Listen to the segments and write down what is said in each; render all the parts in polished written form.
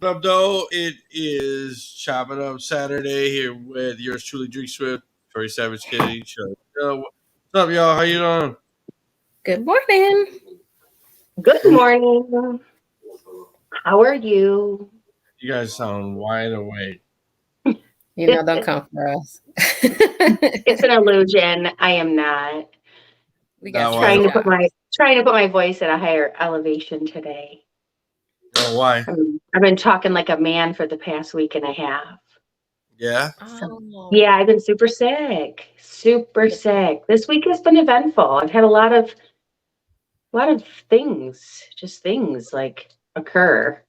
What up, though? It is Chop It Up Saturday here with yours truly, Drake Swift, Troy Savage Kitty. What's up, y'all? How you doing? Good morning. Good morning. How are you? You guys sound wide awake. Don't come for us. It's an illusion. I am not We Now, got why? trying to put my voice at a higher elevation today. Oh, why? I've been talking like a man for the past week and a half. Yeah. So, yeah, I've been super sick. Super sick. This week has been eventful. I've had a lot of things like occur.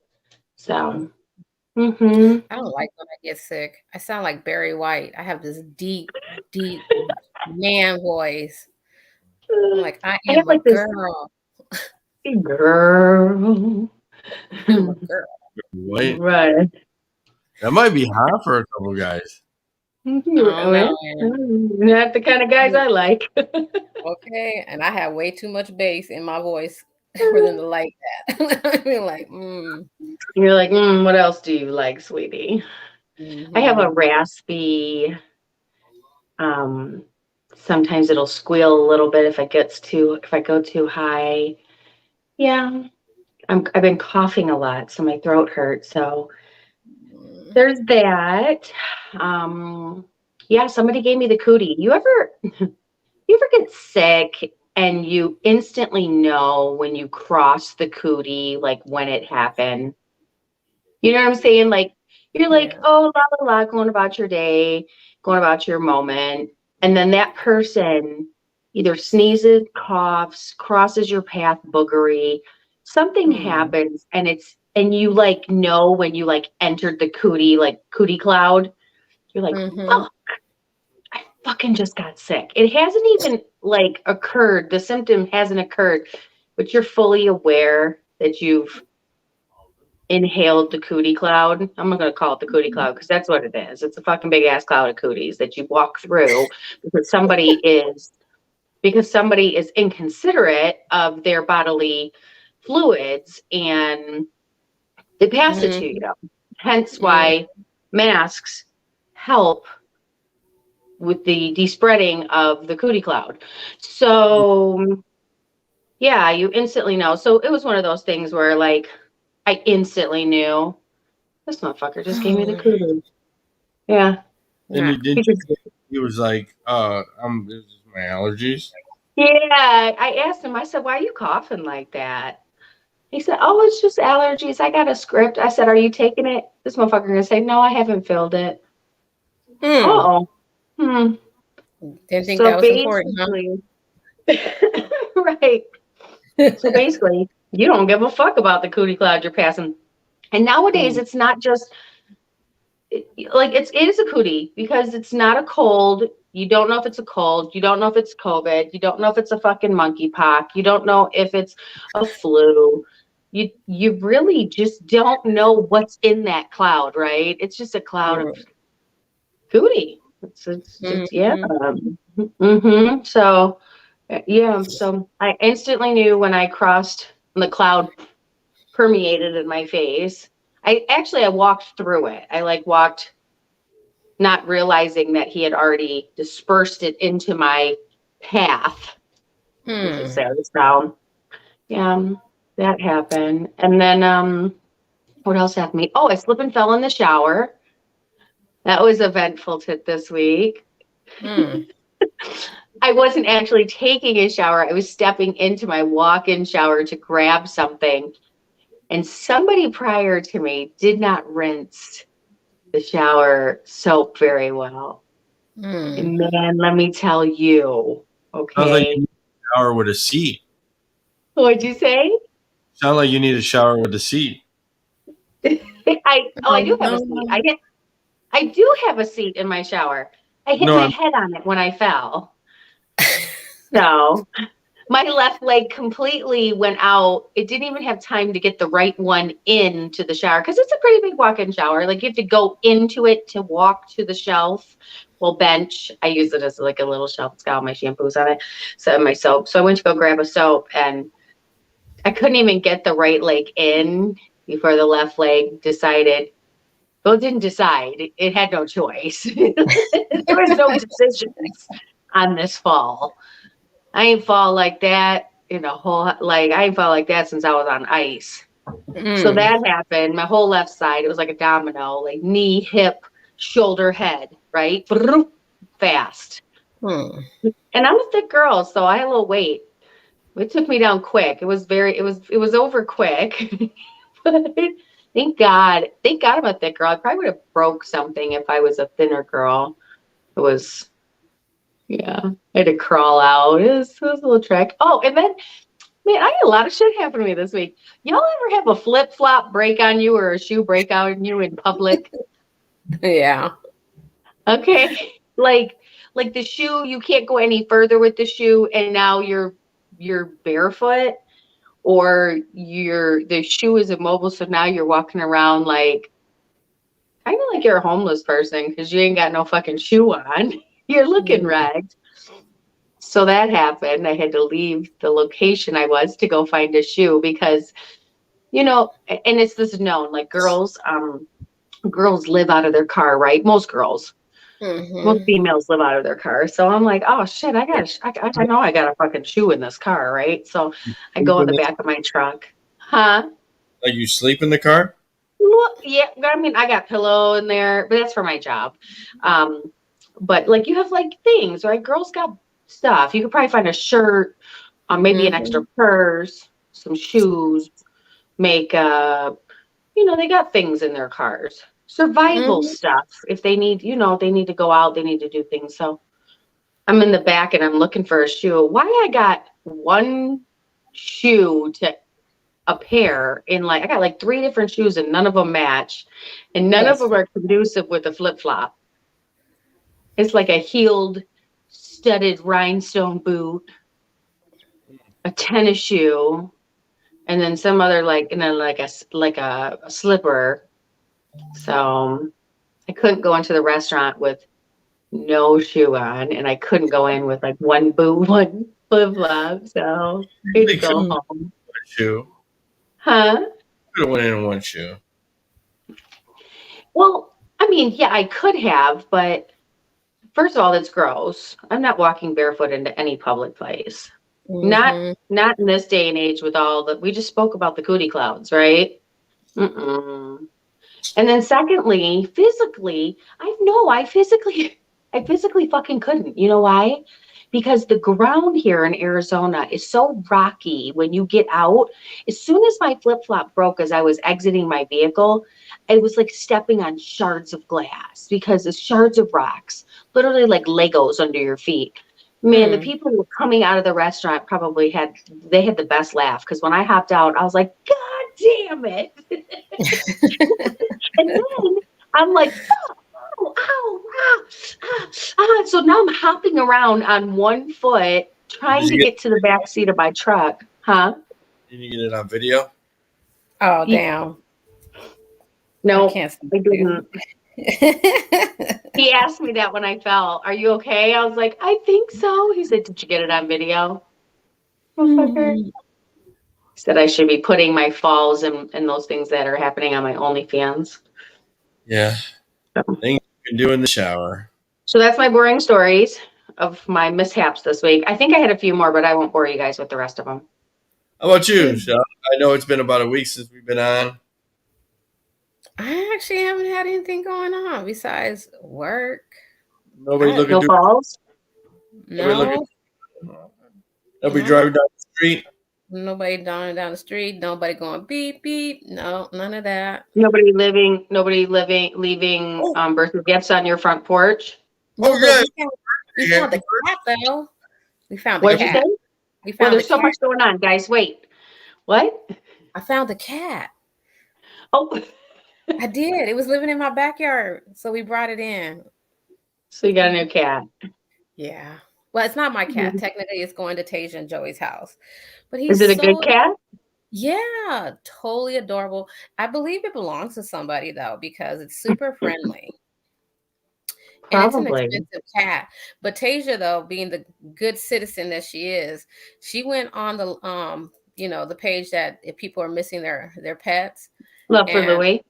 So, I don't like when I get sick. I sound like Barry White. I have this deep, deep man voice. I'm like, I I am have a like this girl. girl. I'm a girl. Wait, Right. that might be hot for a couple guys. I don't know. Not the kind of guys I like. Okay, and I have way too much bass in my voice for them to like that. I mean, like, You're like, what else do you like, sweetie? I have a raspy, sometimes it'll squeal a little bit if I go too high. Yeah. I've been coughing a lot, so my throat hurts. So there's that. Yeah, somebody gave me the cootie. You ever get sick and you instantly know when you cross the cootie, like when it happened? You know what I'm saying? Like you're like, Yeah. oh, la la la, going about your day, going about your moment, and then that person either sneezes, coughs, crosses your path, boogery, something happens, and you like know when you like entered the cootie cloud. You're like, oh, I fucking just got sick. It hasn't even like occurred. The symptom hasn't occurred, but you're fully aware that you've inhaled the cootie cloud. I'm not going to call it the cootie cloud because that's what it is. It's a fucking big ass cloud of cooties that you walk through because somebody is inconsiderate of their bodily fluids and they pass it to you. Hence why masks help with the despreading of the cootie cloud. So yeah, you instantly know. So it was one of those things where like I instantly knew this motherfucker just gave me the cootie. Yeah. And he was like, this is my allergies. Yeah. I asked him, I said, why are you coughing like that? He said, oh, it's just allergies. I got a script. I said, are you taking it? This motherfucker gonna say, no, I haven't filled it. Oh. Didn't think that was important, huh? Right. So basically, you don't give a fuck about the cootie cloud you're passing. And nowadays, it's not just like it is a cootie because it's not a cold. You don't know if it's a cold. You don't know if it's COVID. You don't know if it's a fucking monkeypox. You don't know if it's a flu. You really just don't know what's in that cloud, right? It's just a cloud of cootie. It's just yeah. So yeah. So I instantly knew when I crossed the cloud permeated in my face. I walked through it. I like walked not realizing that he had already dispersed it into my path. So yeah, that happened. And then what else happened to me? Oh, I slipped and fell in the shower. That was eventful this week. I wasn't actually taking a shower. I was stepping into my walk-in shower to grab something. And somebody prior to me did not rinse the shower soap very well. And man, let me tell you, okay. Sounds like you need a shower with a seat. What'd you say? Sound like you need a shower with a seat. I do have a seat. I do have a seat in my shower. I hit my head on it when I fell. So my left leg completely went out. It didn't even have time to get the right one into the shower because it's a pretty big walk-in shower. Like you have to go into it to walk to the shelf. Well, bench. I use it as like a little shelf. It's got all my shampoos on it. So my soap. So I went to go grab a soap and I couldn't even get the right leg in. before the left leg decided. Well, it didn't decide. It had no choice. There was no decisions on this fall. I ain't fall like that in a whole, like, I ain't fall like that since I was on ice. So that happened. My whole left side, it was like a domino, like knee, hip, shoulder, head, right? Fast. And I'm a thick girl, so I had a little weight. It took me down quick. It was over quick. But thank God I'm a thick girl. I probably would have broke something if I was a thinner girl. It was, yeah, I had to crawl out. It was a little trek. Oh, and then, man, I had a lot of shit happen to me this week. Y'all ever have a flip-flop break on you or a shoe break on you in public? Yeah. Okay. Like the shoe, you can't go any further with the shoe, and now you're barefoot, or the shoe is immobile, so now you're walking around like kind of like you're a homeless person because you ain't got no fucking shoe on. You're looking ragged. So that happened. I had to leave the location I was to go find a shoe because, and it's this known, like girls live out of their car, right? Most girls. Most females live out of their car. So I'm like, oh shit, I know I got a fucking shoe in this car, right? So I go in the back of my truck. Huh? Like you sleep in the car? Well, yeah, I mean, I got pillow in there, but that's for my job. But like you have like things, right? Girls got stuff. You could probably find a shirt, maybe an extra purse, some shoes, makeup. They got things in their cars. Survival stuff. If they need, they need to go out, they need to do things. So I'm in the back and I'm looking for a shoe. Why I got one shoe to a pair I got like 3 different shoes and none of them match. And none of them are conducive with a flip-flop. It's like a heeled, studded rhinestone boot, a tennis shoe, and then some other like a slipper. So I couldn't go into the restaurant with no shoe on, and I couldn't go in with like one boot, one flip-flop. So I had to go home. One shoe. Huh? Could have went in one shoe. Well, I mean, yeah, I could have, but first of all, that's gross. I'm not walking barefoot into any public place. Not in this day and age with all we just spoke about the cootie clouds, right? And then secondly, physically, I physically fucking couldn't. You know why? Because the ground here in Arizona is so rocky when you get out. As soon as my flip-flop broke as I was exiting my vehicle, I was like stepping on shards of glass because it's shards of rocks, literally like Legos under your feet. Man, the people who were coming out of the restaurant probably had the best laugh because when I hopped out, I was like, God damn it. And then I'm like, so now I'm hopping around on one foot trying to get to the back seat of my truck. Huh? Did you get it on video? Oh, damn. No, I didn't. He asked me that when I fell. Are you okay? I was like, I think so. He said, did you get it on video? He said I should be putting my falls and those things that are happening on my OnlyFans. Yeah. Things you can do in the shower. So that's my boring stories of my mishaps this week. I think I had a few more, but I won't bore you guys with the rest of them. How about you, Sean? I know it's been about a week since we've been on. I actually haven't had anything going on besides work. Nobody looking no falls? No. Nobody driving down the street? Nobody down the street. Nobody going beep, beep. No, none of that. Nobody leaving birthday gifts on your front porch? Oh, yeah. We found the cat, though. We found the What'd cat. you say? We found there's so much going on, guys. Wait. What? I found the cat. Oh. I did. It was living in my backyard, so we brought it in. So you got a new cat? Yeah. Well, it's not my cat. Technically, it's going to Tasia and Joey's house. But Is it a good cat? Yeah, totally adorable. I believe it belongs to somebody though because it's super friendly. Probably. And it's an expensive cat. But Tasia, though, being the good citizen that she is, she went on the the page that if people are missing their pets, Love for And Louie.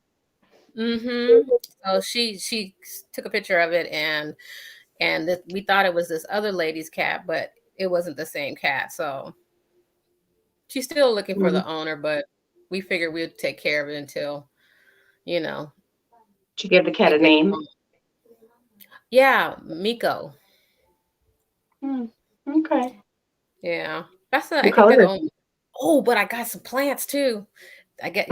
so she took a picture of it, and we thought it was this other lady's cat, but it wasn't the same cat. So she's still looking for Mm. the owner, but we figured we'd take care of it until, you know, Did you give the cat we a get name? home. Yeah, Miko. Okay. Yeah, that's a What I got color? own. Oh, but I got some plants too. I get,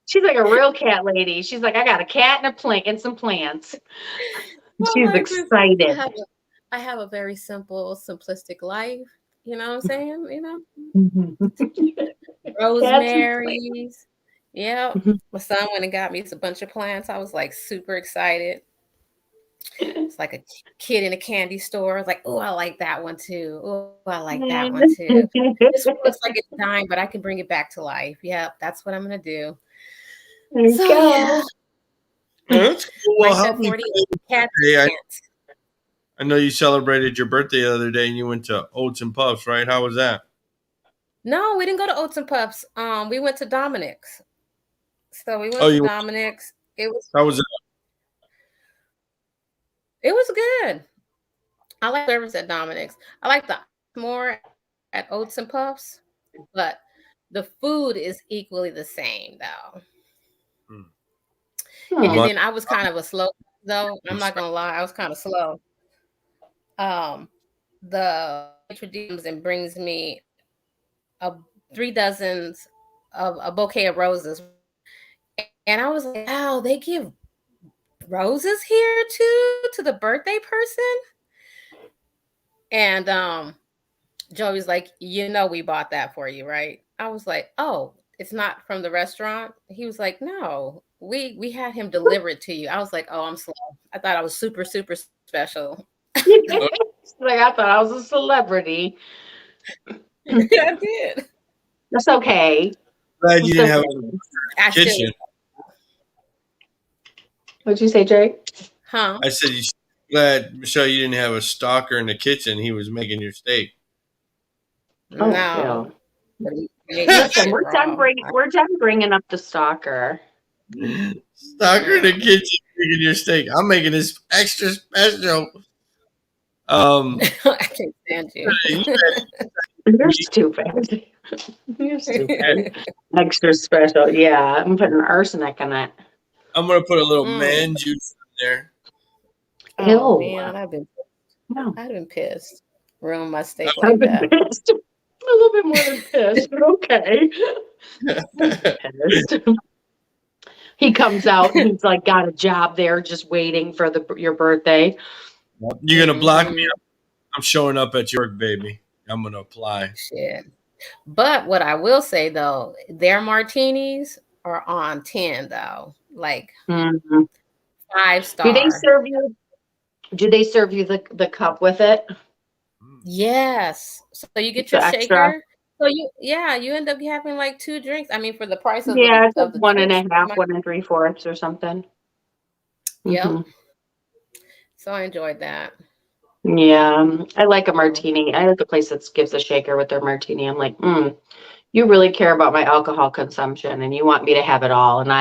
She's like a real cat lady. She's like, I got a cat and a plant and some plants. Oh She's my goodness. excited. I have a very simple, simplistic life. You know what I'm saying? Cats and plants. Rosemary's. Yeah. Mhm. My son went and got me a bunch of plants. I was like super excited. It's like a kid in a candy store. Like, oh, I like that one too. Oh, I like that one too. This one looks like it's dying, but I can bring it back to life. Yep, that's what I'm gonna do. There you So go. yeah, That's cool. Well, life at happy 40 cats birthday. and plants. I know you celebrated your birthday the other day and you went to Oats and Puffs, right? How was that? No, we didn't go to Oats and Puffs. We went to Dominic's. So we went Oh, to you? Dominic's. How was it? It was good. I like service at Dominic's. I like the more at Oats and Puffs, but the food is equally the same though. And Hmm. then I was kind of a slow though. I'm not gonna lie, I was kind of slow. The introduces and brings me 3 dozens of a bouquet of roses, and I was like, wow, they give roses here too to the birthday person. And Joey's like, we bought that for you, right? I was like, oh, it's not from the restaurant. He was like, no, we had him deliver it to you. I was like, oh, I'm slow. I thought I was super, super special. Like I thought I was a celebrity. I did. That's okay. Glad you didn't have a Actually, kitchen. What'd you say, Jay? huh? I said, glad, Michelle, you didn't have a stalker in the kitchen. He was making your steak. Oh, No. Listen, we're done bringing up the stalker. Stalker in the kitchen making your steak. I'm making this extra special. I can't stand you. You're stupid. You're stupid. Extra special. Yeah, I'm putting arsenic in it. I'm going to put a little man juice in there. Oh, Ew. man, I've been pissed. Ruined my steak I've like been that. pissed. A little bit more than pissed, but okay. Pissed. He comes out and he's like got a job there just waiting for your birthday. You're going to block me up. I'm showing up at your work, baby. I'm going to apply. Shit. But what I will say though, their martinis are on 10 though. Like 5-star. Do they serve you the cup with it? Yes. So you get your extra. shaker. So you end up having like 2 drinks. I mean, for the price of it's the like 1 drinks, 1/2, 1 3/4 or something. Yep. Mm-hmm. So I enjoyed that. Yeah, I like a martini. I like a place that gives a shaker with their martini. I'm like, you really care about my alcohol consumption, and you want me to have it all, and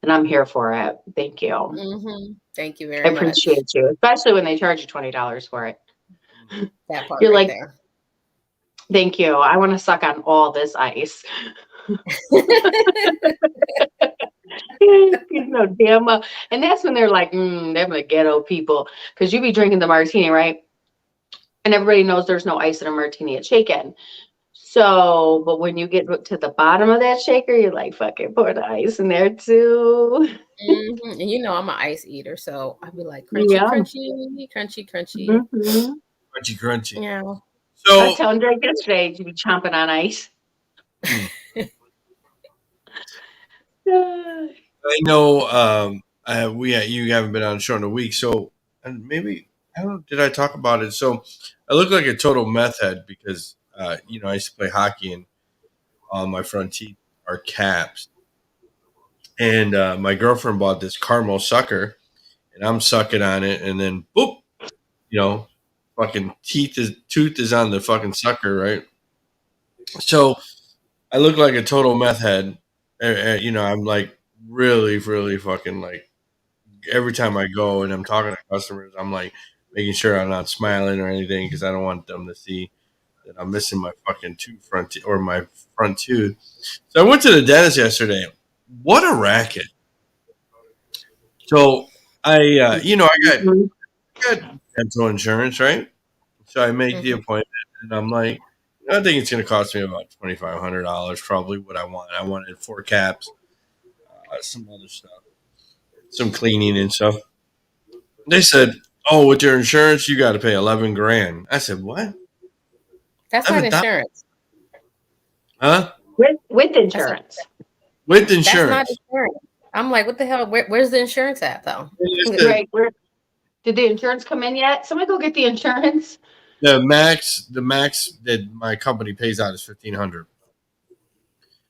I'm here for it. Thank you. Thank you very I much. appreciate you, especially when they charge you $20 for it. That part You're right like, there. Thank you. I want to suck on all this ice. Damn. And that's when they're like, them the ghetto people. Because you be drinking the martini, right? And everybody knows there's no ice in a martini at Shaken. So, but when you get to the bottom of that shaker, you're like, fucking pour the ice in there too. And I'm an ice eater. So I'd be like, crunchy, crunchy. Crunchy, crunchy. Yeah. So I was telling Drake yesterday to be chomping on ice. I know you haven't been on the show in a week, so and maybe I don't know, did I talk about it? So I look like a total meth head because I used to play hockey and all my front teeth are caps. And my girlfriend bought this caramel sucker and I'm sucking on it and then boop, fucking tooth is on the fucking sucker, right? So I look like a total meth head. I'm like really, really fucking like every time I go and I'm talking to customers, I'm like making sure I'm not smiling or anything because I don't want them to see that I'm missing my fucking or my front tooth. So I went to the dentist yesterday. What a racket! So Mhm. I got dental insurance, right? So I make the Hmm. appointment, and I'm like, I think it's going to cost me about $2,500, probably what I want. I wanted 4 caps, some other stuff, some cleaning and stuff. They said, "Oh, with your insurance, you got to pay 11 grand." I said, "What? That's not 11,000? insurance. Huh? With That's a, insurance. With that's not insurance?" insurance. I'm like, what the hell? Where's the insurance at though? They said Right. Did the insurance come in yet? Somebody go get the insurance. the max that my company pays out is 1,500.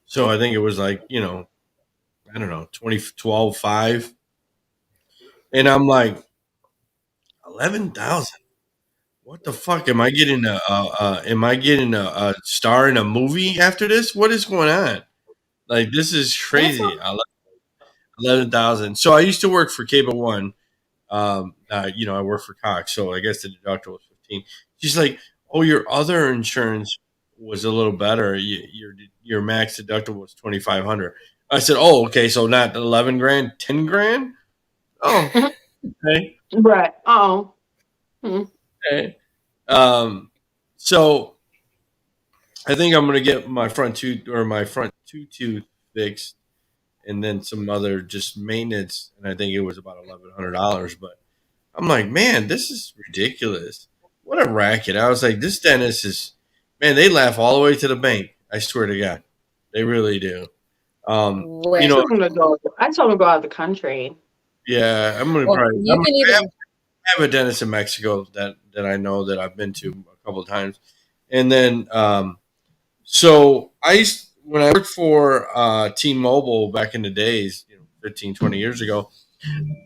So I think it was like I don't know 2012 5, and I'm like 11,000. What the fuck? Am I getting a star in a movie after this? What is going on? Like this is That's crazy. 11,000. So I used to work for Cable One. I work for Cox, so I guess the deductible was 15. She's like, "Oh, your other insurance was a little better. Your max deductible was 2,500." I said, "Oh, okay. So not 11 grand, 10 grand. Oh, okay, Right. Oh. Hmm. okay." Um, so I think I'm gonna get my front two tooth fixed, and then some other just maintenance, and I think it was about $1,100. But I'm like, man, this is ridiculous. What a racket! I was like, this dentist is, man. They laugh all the way to the bank. I swear to God, they really do. I You well, know, told him to go. I told him to go out of the country. yeah, I'm gonna well, probably. you can either. I have a dentist in Mexico that I know that I've been to a couple of times, and then when I worked for T-Mobile back in the days, 15, 20 years ago.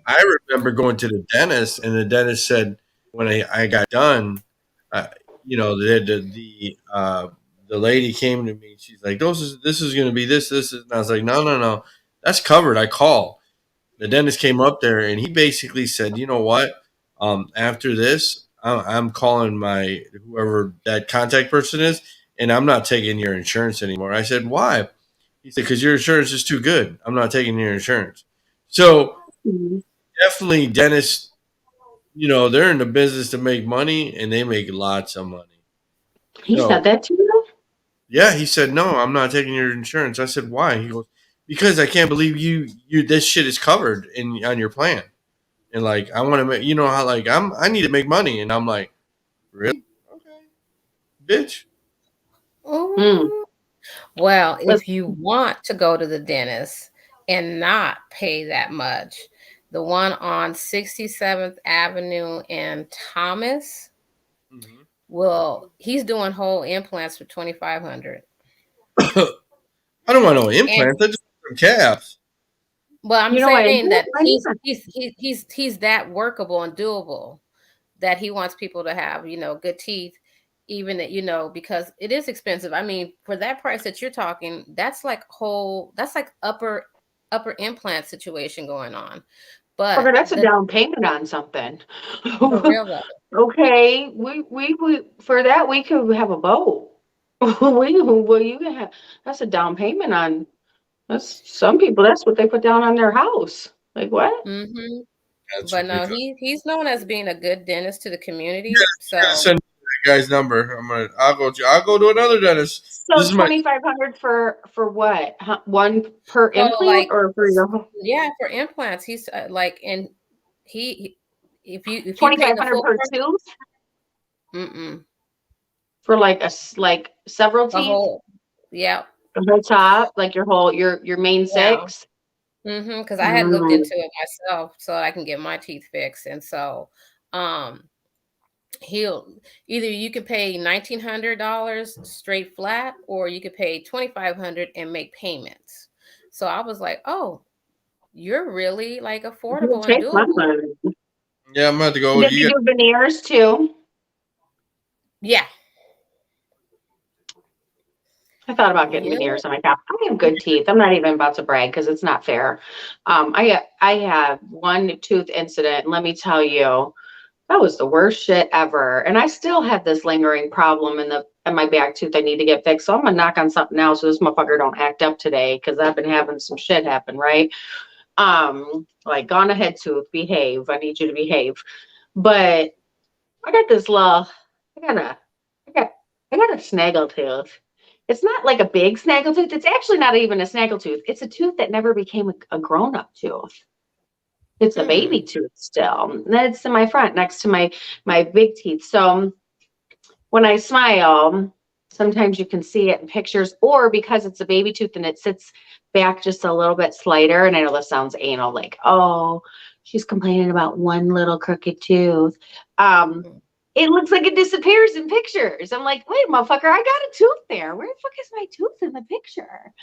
I remember going to the dentist, and the dentist said when I got done, uh, the lady came to me. And she's like, this is going to be this," and I was like, "No, no, no, that's covered." I call the dentist came up there, and he basically said, "You know what? After this, I'm calling my whoever that contact person is, and I'm not taking your insurance anymore." I said, "Why?" He said, "Because your insurance is too good. I'm not taking your insurance." So Mhm. definitely dentists, they're in the business to make money, and they make lots of money. He said So that to you? yeah, he said, "No, I'm not taking your insurance." I said, "Why?" He goes, "Because I can't believe you this shit is covered in on your plan, and like I want to make how like I need to make money." And I'm like, "Really? Okay, bitch." Hmm. Ooh. Well, But if you want to go to the dentist and not pay that much, the one on 67th Avenue in Thomas, Mhm. well, he's doing whole implants for 2,500. I don't want no And implants. I just want some caps. well, I'm you know what? saying that Why not? he's that workable and doable that he wants people to have, good teeth, even that, because it is expensive. I mean, for that price that you're talking, that's like upper implant situation going on. Okay, But that's a down payment on something. for real though, Okay, we for that we could have a boat. Well, you can have that's a down payment on that's some people. That's what they put down on their house. Like what? hmm That's but no, ridiculous. he's known as being a good dentist to the You community. gotta So send me that guy's number. I'll go to another dentist. This So is my 2,500 for what? One per so implant like or for your whole yeah, for implants, he's like and if you pay the 2,500 full per price, tooth mm-mm, for like several the teeth? whole yeah. The whole top, like your main Yeah. six? Because I had looked Mm. into it myself so I can get my teeth fixed, and so, um, he'll either you can pay $1,900 straight flat, or you could pay 2,500 and make payments. So I was like, "Oh, you're really like He'll affordable and take my doable." money. Yeah, I'm about to go. Did You he got do veneers too? Yeah, I thought about getting Yeah. veneers on my top. I have good teeth. I'm not even about to brag because it's not fair. I have one tooth incident, and let me tell you, that was the worst shit ever. And I still have this lingering problem in my back tooth I need to get fixed. So I'm gonna knock on something else so this motherfucker don't act up today because I've been having some shit happen, right? Like gone ahead tooth, behave. I need you to behave. But I got this little, I got a, I got, I got a snaggle tooth. It's not like a big snaggle tooth. It's actually not even a snaggle tooth. It's a tooth that never became a grown-up tooth. It's a baby tooth still. That's in my front next to my big teeth. So when I smile, sometimes you can see it in pictures, or because it's a baby tooth and it sits back just a little bit slighter. And I know this sounds anal, like, oh, she's complaining about one little crooked tooth. It looks like it disappears in pictures. I'm like, wait, motherfucker, I got a tooth there. Where the fuck is my tooth in the picture?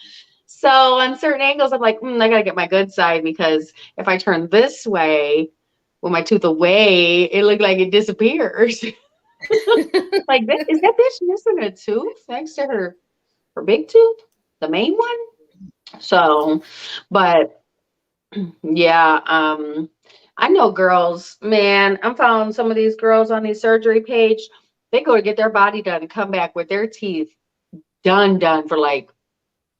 So on certain angles, I'm like, I gotta get my good side because if I turn this way with my tooth away, it looked like it disappears. Like, is that bitch missing a tooth next to her big tooth, the main one? So, but yeah, I know girls, man. I'm following some of these girls on these surgery page. They go to get their body done and come back with their teeth done for like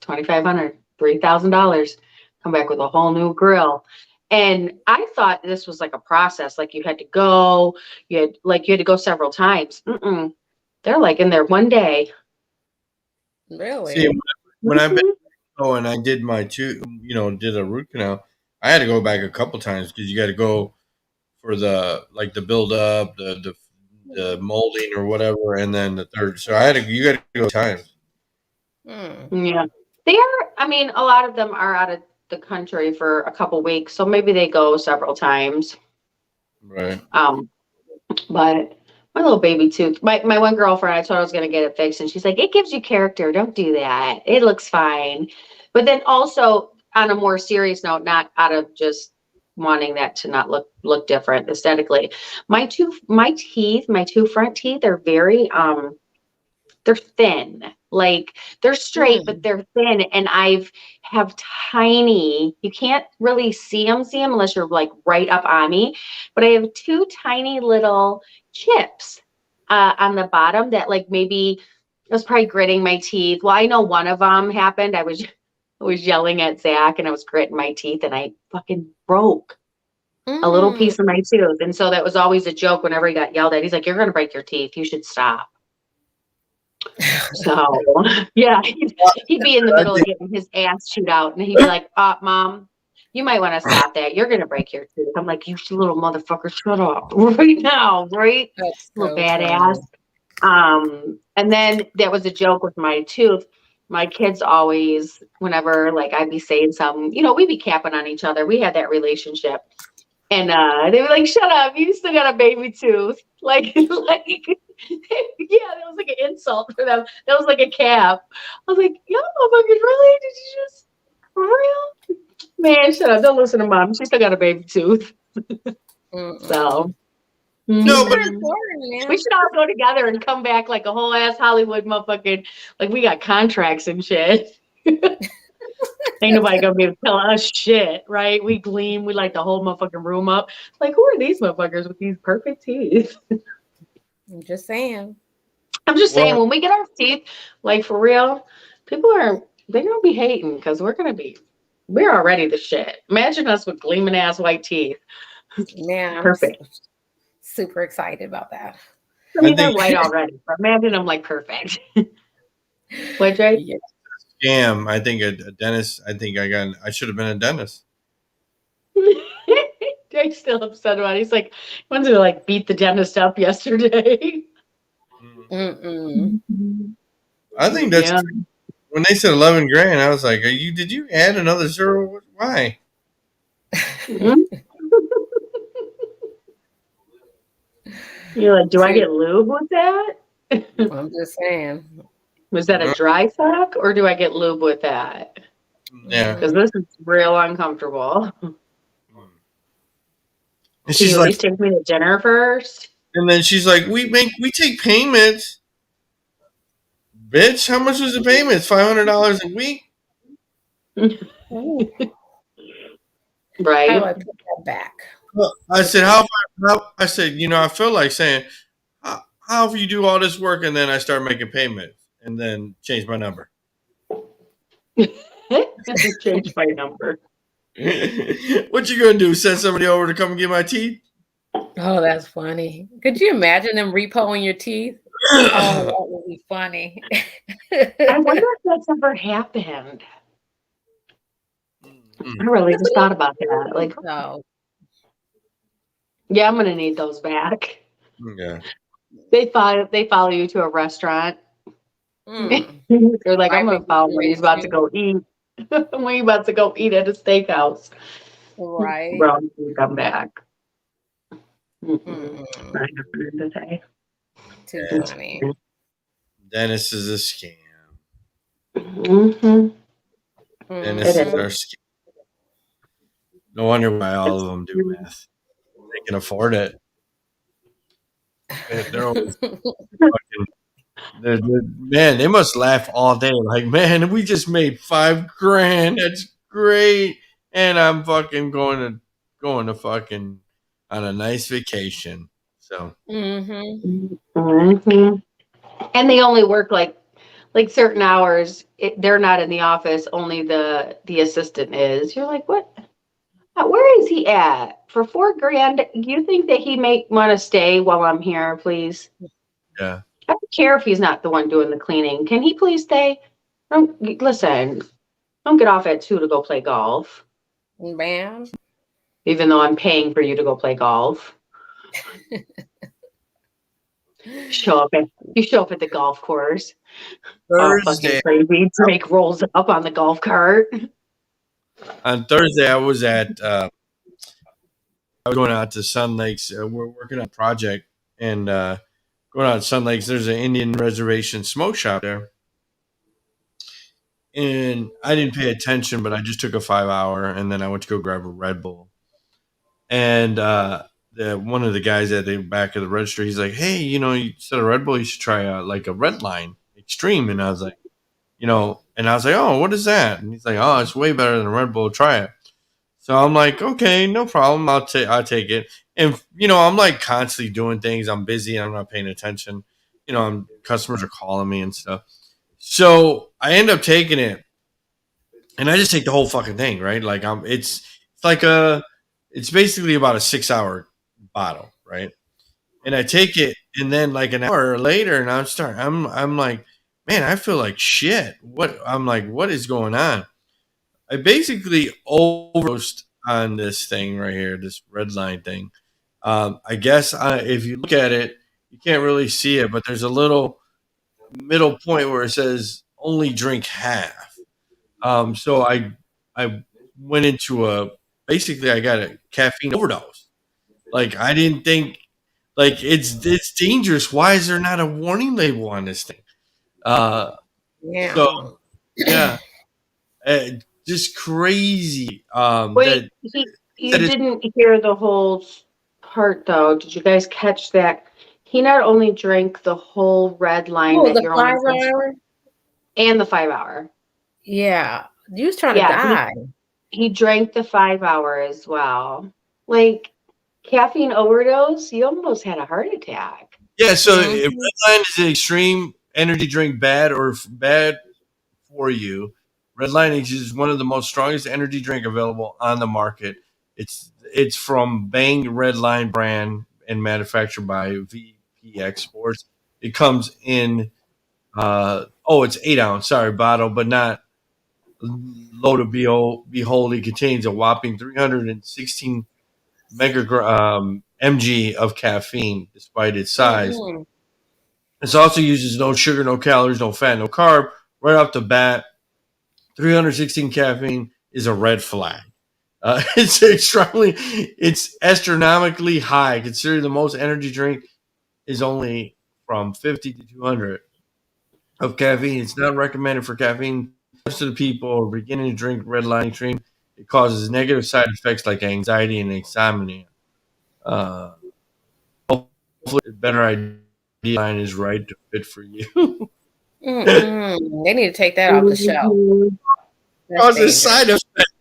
$2,500, $3,000. Come back with a whole new grill. And I thought this was like a process, like you had to go, you had to go several times. They're like in there one day. Really? See, when I've been and I did my did a root canal, I had to go back a couple times because you got to go for the build up, the molding or whatever, and then the third. So you got to go times. Yeah, they are. I mean, a lot of them are out of the country for a couple weeks, so maybe they go several times. Right. But my little baby tooth, my one girlfriend, I told her I was going to get it fixed, and she's like, it gives you character. Don't do that. It looks fine. But then also on a more serious note, not out of just wanting that to not look different aesthetically. My two front teeth are very they're thin. Like they're straight, but they're thin. And have tiny, you can't really see them unless you're like right up on me. But I have two tiny little chips on the bottom that like maybe I was probably gritting my teeth. Well, I know one of them happened. I was yelling at Zach and I was gritting my teeth and I fucking broke a little piece of my tooth. And so that was always a joke whenever he got yelled at. He's like, you're going to break your teeth. You should stop. So yeah, he'd be in the middle of getting his ass chewed out and he'd be like, Mom, you might want to stop that. You're going to break your tooth. I'm like, you little motherfucker, shut up right now, right? That's little so badass. funny. And then that was a joke with my tooth. My kids always, whenever like I'd be saying something, we'd be capping on each other. We had that relationship. And they were like, shut up, you still got a baby tooth. Like yeah, that was like an insult for them. That was like a cap. I was like, yo, motherfuckers, really? Did you just, for real? Man, shut up. Don't listen to Mom. She still got a baby tooth. So. No, but we should all go together and come back like a whole ass Hollywood motherfucking, like we got contracts and shit. Ain't nobody gonna be able to tell us shit, right? We gleam, we like the whole motherfucking room up. Like, who are these motherfuckers with these perfect teeth? I'm just saying. Saying, when we get our teeth, like for real, they're gonna be hating because we're already the shit. Imagine us with gleaming ass white teeth. Yeah, perfect. Super excited about that. I mean, they're white already, but imagine them like perfect. What, Jay? Yeah. Scam. I think a dentist. I think I should have been a dentist. Jay's still upset about it. He's like, he wanted to like beat the dentist up yesterday. I think that's when they said 11 grand. I was like, did you add another zero? Why? You're like, do I get lube with that? I'm just saying. Was that a dry suck or do I get lube with that? Yeah. Because this is real uncomfortable. And she's like, take me to dinner first. And then she's like, we take payments. Bitch, how much was the payment? It's $500 a week. Ooh, how do Right? I put that back? Well, I said, I said, I feel like saying, how if you do all this work and then I start making payments and then change my number? Change my number. What you gonna do? Send somebody over to come and get my teeth? Oh, that's funny. Could you imagine them repoing your teeth? Oh, that would be funny. I wonder if that's ever happened. I really just thought about that. Like, No. yeah, I'm gonna need those back. Yeah. They follow you to a restaurant. Mm. They're like, I'm Might gonna follow when he's about to go eat. When he's about to go eat at a steakhouse. Right. Bro, you come back. Mm-mm. Not happening today. Too funny. Dennis is a scam. Mm-hmm. Dennis It is our scam. No wonder why all of them do meth. They can afford it. They're always fucking. Man, they must laugh all day. Like, man, we just made $5,000. That's great, and I'm fucking going to fucking on a nice vacation. So, Mm-hmm. Mm-hmm. And they only work like certain hours. They're not in the office. Only the assistant is. You're like, what? Where is he at for $4,000? You think that he may want to stay while I'm here, please? yeah. I don't care if he's not the one doing the cleaning. Can he please stay? Listen, don't get off at 2 to go play golf, Bam. even though I'm paying for you to go play golf. You show up at the golf course. Thursday, Crazy. Drake rolls up on the golf cart. on Thursday, I was going out to Sun Lakes. We're working on a project and going out to Sun Lakes. There's an Indian reservation smoke shop there. And I didn't pay attention, but I just took a 5 hour and then I went to go grab a Red Bull. And one of the guys at the back of the register, he's like, hey, instead of Red Bull, you should try like a Red Line Extreme. And I was like, oh, what is that? And he's like, oh, it's way better than a Red Bull. Try it. So I'm like, okay, no problem. I'll take it. And, I'm like constantly doing things. I'm busy. I'm not paying attention. Customers are calling me and stuff. So I end up taking it and I just take the whole fucking thing, right? Like it's basically about a 6 hour bottle, right? And I take it and then like an hour later and I'm like, man, I feel like shit. What is going on? I basically overdosed on this thing right here, this red line thing. I guess if you look at it, you can't really see it, but there's a little middle point where it says only drink half. So I went into I got a caffeine overdose. Like I didn't think like it's dangerous. Why is there not a warning label on this thing? Yeah. So yeah. Just crazy. Wait, you didn't hear the whole part though. Did you guys catch that? He not only drank the whole red line Oh, that the you're 5 only hour? and the 5 hour. Yeah. You was trying Yeah, to die. He drank the 5 hour as well. Like caffeine overdose, you almost had a heart attack. Yeah, so if red line is an extreme energy drink, bad for you. Red Line is one of the most strongest energy drink available on the market. It's from Bang Red Line brand and manufactured by VPX Sports. It comes in it's 8 ounce, bottle, but not low to behold. It contains a whopping 316 mg of caffeine, despite its size. Mm-hmm. It also uses no sugar, no calories, no fat, no carb. Right off the bat, 316 caffeine is a red flag. It's astronomically high. Considering the most energy drink is only from 50 to 200 of caffeine. It's not recommended for caffeine. Most of the people beginning to drink Red Line Extreme, it causes negative side effects like anxiety and insomnia. Hopefully, a better idea line is right to fit for you. They need to take that off the shelf. Mhm. That's Causes dangerous. side effects.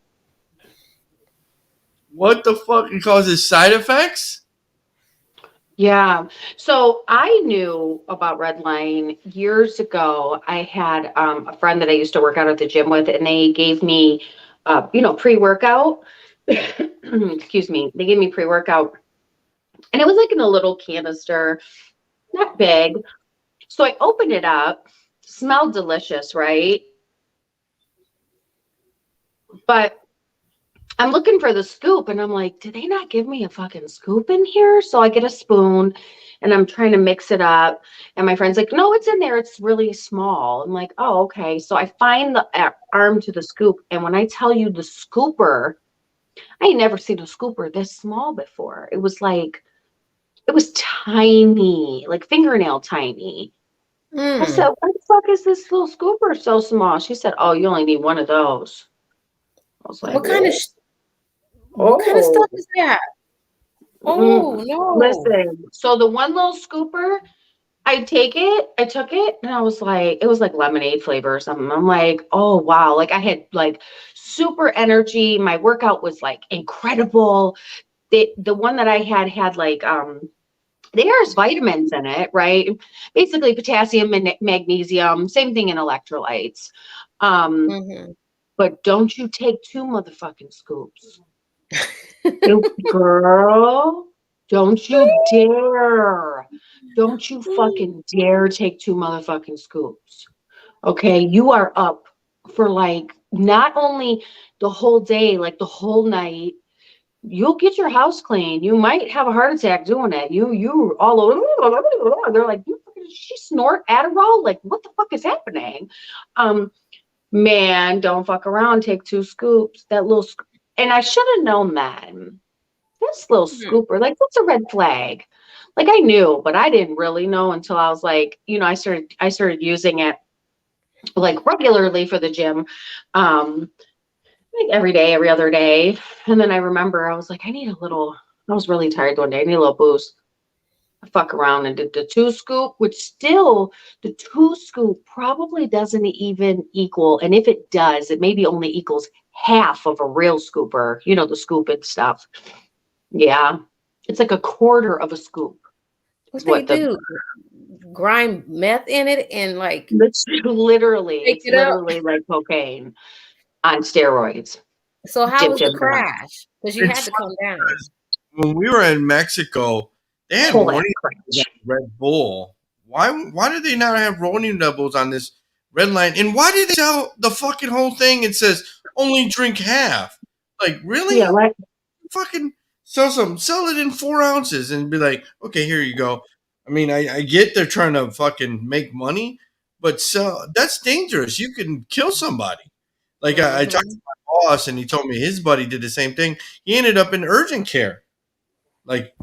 What the fuck? It causes side effects? Yeah. So I knew about Redline years ago. I had a friend that I used to work out at the gym with, and they gave me, pre-workout. Excuse me. They gave me pre-workout, and it was like in a little canister, not big. So I opened it up, smelled delicious, right? But I'm looking for the scoop and I'm like, did they not give me a fucking scoop in here? So I get a spoon and I'm trying to mix it up. And my friend's like, no, it's in there. It's really small. I'm like, oh, okay. So I find the arm to the scoop. And when I tell you the scooper, I ain't never seen a scooper this small before. It was tiny, like fingernail tiny. I said, Mm. what the fuck is this little scooper so small? She said, oh, you only need one of those. I was like, What kind of oh. stuff is that? Oh no. Listen, so the one little scooper, I took it, and I was like, it was like lemonade flavor or something. I'm like, oh wow, like I had like super energy. My workout was like incredible. The one that I had like there's vitamins in it, right? Basically potassium and magnesium, same thing in electrolytes. Mm-hmm. But don't you take 2 motherfucking scoops. Girl, don't you dare. Don't you fucking dare take 2 motherfucking scoops. Okay, you are up for like not only the whole day, like the whole night. You'll get your house clean. You might have a heart attack doing it. You all over. They're like, she snort Adderall? Like, what the fuck is happening? Man, don't fuck around. Take 2 scoops. That little, and I should have known that. This little scooper, like that's a red flag. Like I knew, but I didn't really know until I was like, I started using it like regularly for the gym. Like every day, every other day. And then I remember I was like, I was really tired one day. I need a little boost. I fuck around and did the 2 scoop, which still the 2 scoop probably doesn't even equal. And if it does, it maybe only equals half of a real scooper, the scoop and stuff. Yeah. It's like a quarter of a scoop. What they do? Grind meth in it and like it's literally like cocaine on steroids. So how was the crash? Because you had to come down. When we were in Mexico, they had rolling Red Bull. Why did they not have rolling doubles on this red line? And why did they sell the fucking whole thing? It says only drink half. Like really? Yeah, like fucking sell it in 4 ounces and be like, okay, here you go. I mean, I get they're trying to fucking make money, but that's dangerous. You can kill somebody. Like I talked to my boss and he told me his buddy did the same thing. He ended up in urgent care. Like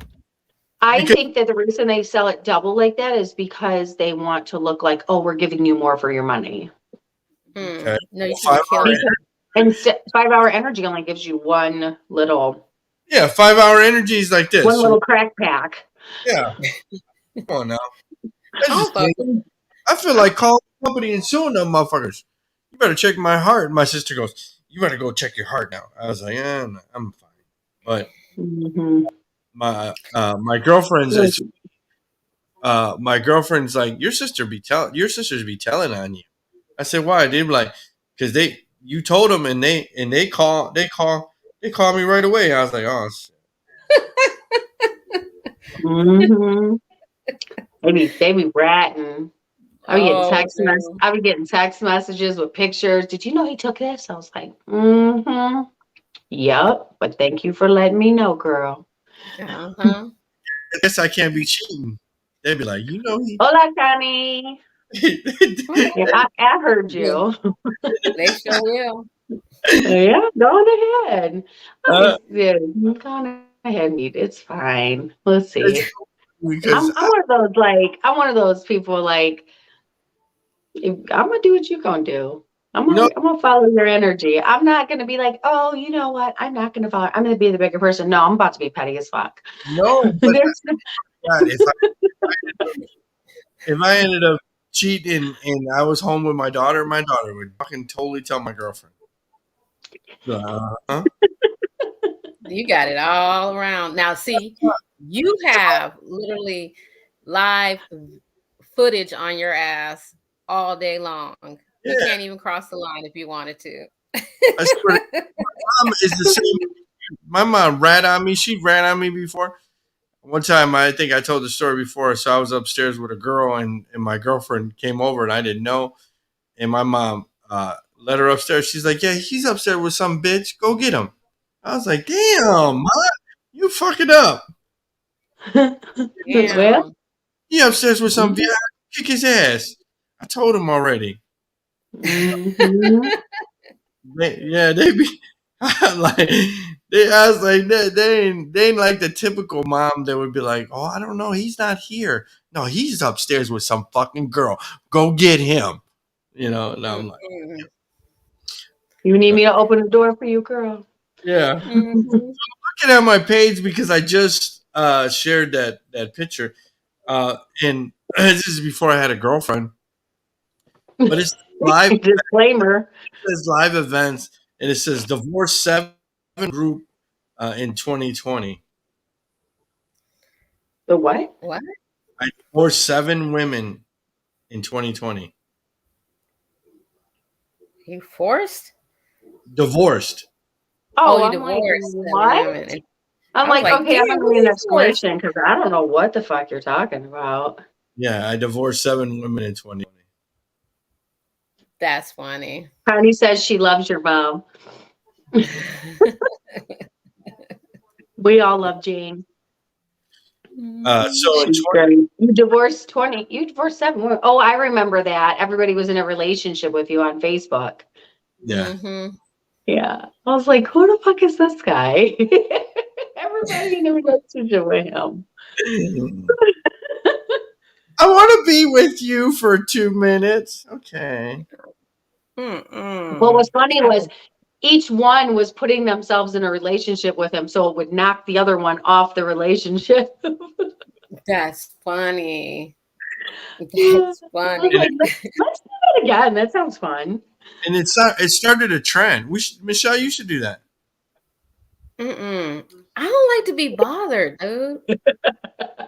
I think that the reason they sell it double like that is because they want to look like, oh, we're giving you more for your money. Okay. No, you should kill it. And 5-hour energy only gives you one little. Yeah, 5-hour energy is like this. One little crack pack. Yeah. Come on now. I feel like calling the company and suing them motherfuckers. You better check my heart. And my sister goes, you better go check your heart now. I was like, yeah, no, I'm fine. But my girlfriend's like, your sisters be telling on you. I said, why? They'd be like, because you told them and they call me right away. I was like, oh shit. They be ratting. I was getting text messages with pictures. Did you know he took this? I was like, yep. But thank you for letting me know, girl. I guess I can't be cheating. They'd be like, Hola, Connie. Yeah, I heard you. They sure will. Yeah, go ahead. Go ahead, Meet. It's fine. Let's see. I'm one of those people like, I'm gonna do what you're gonna do. I'm gonna follow your energy. I'm not gonna be like, oh, you know what? I'm not gonna follow. I'm gonna be the bigger person. No, I'm about to be petty as fuck. No, but if I ended up cheat and I was home with my daughter would fucking totally tell my girlfriend. Uh-huh. You got it all around. Now, see, you have literally live footage on your ass all day long. You Yeah. can't even cross the line if you wanted to. I swear, my mom is the same. My mom rat on me. She ran on me before. One time, I think I told the story before. So I was upstairs with a girl, and my girlfriend came over, and I didn't know. And my mom let her upstairs. She's like, "Yeah, he's upstairs with some bitch. Go get him." I was like, "Damn, ma, you fuck it up. Well, Damn. He upstairs with some bitch. Kick his ass." I told him already. mhm. They be like I was like they ain't like the typical mom that would be like, oh, I don't know, he's not here. No, he's upstairs with some fucking girl. Go get him. And I'm like, Mhm. You need me to open the door for you, girl? yeah. Mhm. Looking at my page because I just shared that picture, and this is before I had a girlfriend, but it's live. Disclaimer. It says live events, and it says Divorce 7 group in 2020. The what? What? I divorced 7 women in 2020. You forced? Divorced. Oh, you I'm like, divorced seven what? women. I'm I was like, like, okay, I'm damn, gonna what need an is this? explanation because I don't know what the fuck you're talking about. Yeah, I divorced 7 women in 2020. That's funny. Connie says she loves your mom. We all love Jane. So in She's 20, great. You divorced 20. You divorced 7 women. Oh, I remember that. Everybody was in a relationship with you on Facebook. yeah, Mhm. Yeah. I was like, who the fuck is this guy? Everybody in a relationship with him. I want to be with you for 2 minutes. Okay. What was funny was each one was putting themselves in a relationship with him so it would knock the other one off the relationship. That's funny. Yeah. That's I was funny. like, let's do that again. That sounds fun. And it started a trend. Michelle, you should do that. Mm-mm. I don't like to be bothered, dude.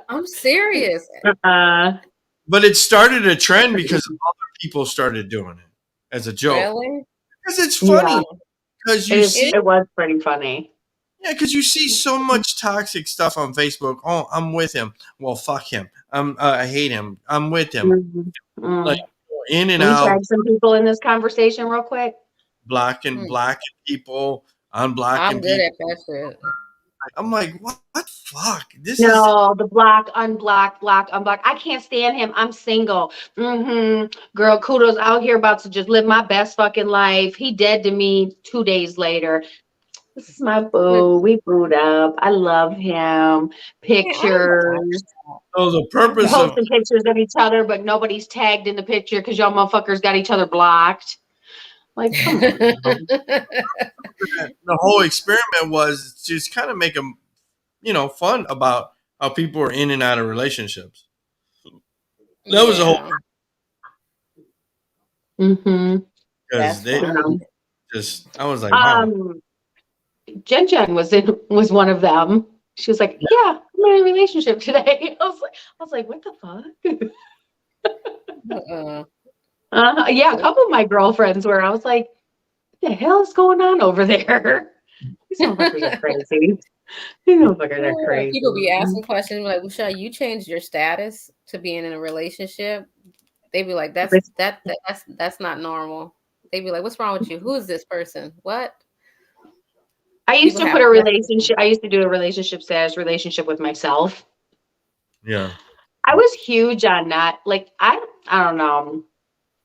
I'm serious. But it started a trend because other people started doing it as a joke. Really? Because it's funny. Yeah, Because you see, it was pretty funny. yeah, because you see so much toxic stuff on Facebook. Oh, I'm with him. Well, fuck him. I hate him. I'm with him. Mm. Like in and Can we out, tag some people in this conversation real quick? blocking people, unblocking I'm good people. at that shit. I'm like, what? Fuck. This is No, the block, unblock, block, unblock. I can't stand him. I'm single. Girl, kudos out here about to just live my best fucking life. He dead to me 2 days later. This is my boo. We booed up. I love him. Pictures. so the purpose of Posting pictures of each other, but nobody's tagged in the picture because y'all motherfuckers got each other blocked. Like, come on. the whole experiment was just kind of make them, fun about how people are in and out of relationships. That was the whole Mm-hmm. because they funny. just. I was like, wow. Jen was one of them. She was like, "Yeah, I'm in a relationship today." I was like, "What the fuck?" Yeah, a couple of my girlfriends were. I was like, "What the hell is going on over there?" These motherfuckers are crazy. These motherfuckers are crazy. People be asking questions like, "Michelle, you changed your status to being in a relationship?" They be like, "That's not normal." They be like, "What's wrong with you? Who is this person? What?" I used People to have put a questions. relationship. I used to do a relationship status relationship with myself. Yeah. I was huge on that. Like I don't know.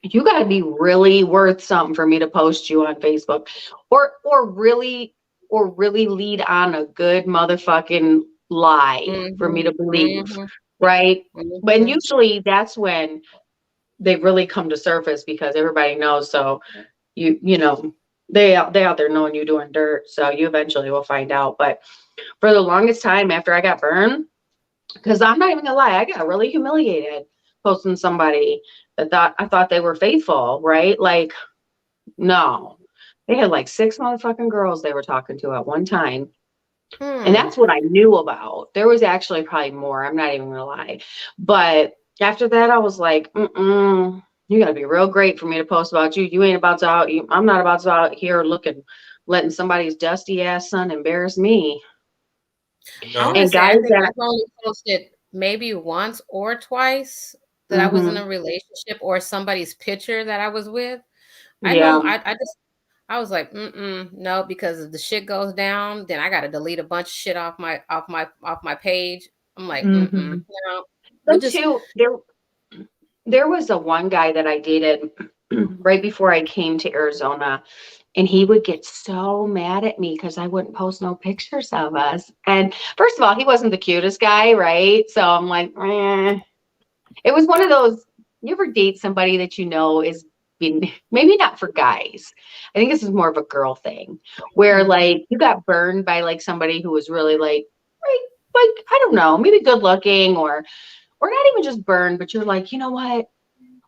You got to be really worth something for me to post you on Facebook, or really lead on a good motherfucking lie for me to believe, right? But usually that's when they really come to surface because everybody knows. So you know they out there knowing you doing dirt. So you eventually will find out. But for the longest time after I got burned, because I'm not even gonna lie, I got really humiliated. posting somebody that I thought they were faithful, right? Like, no. They had like 6 motherfucking girls they were talking to at one time. And that's what I knew about. There was actually probably more. I'm not even gonna lie. But after that, I was like, you gotta be real great for me to post about you. You ain't about to out. I'm not about to out here letting somebody's dusty ass son embarrass me. I No. And say, I guys think that I've only posted maybe once or twice that I was in a relationship or somebody's picture that I was with. I yeah. know I was like, no, because if the shit goes down, then I got to delete a bunch of shit off my page. I'm like, no, Them we'll just too. There was a one guy that I dated right before I came to Arizona, and he would get so mad at me because I wouldn't post no pictures of us. And first of all, he wasn't the cutest guy, right? So I'm like, It was one of those, you ever date somebody that you know is being, maybe not for guys. I think this is more of a girl thing where like you got burned by like somebody who was really like, I don't know, maybe good looking or not even just burned, but you're like, you know what?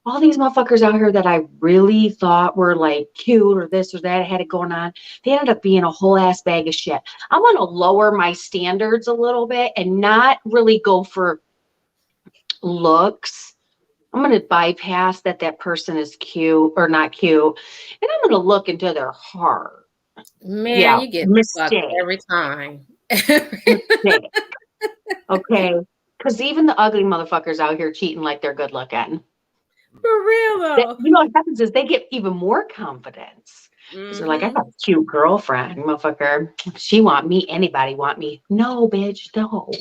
All these motherfuckers out here that I really thought were like cute or this or that had it going on, they ended up being a whole ass bag of shit. I'm going to lower my standards a little bit and not really go for looks. I'm going to bypass that person is cute or not cute. And I'm going to look into their heart. man, Yeah, you get fucked mistake. every time. Mistake. Okay. Because even the ugly motherfuckers out here cheating like they're good looking. For real though. You know what happens is they get even more confidence. Because they're like, I got a cute girlfriend, motherfucker. She want me. Anybody want me? No, bitch, no.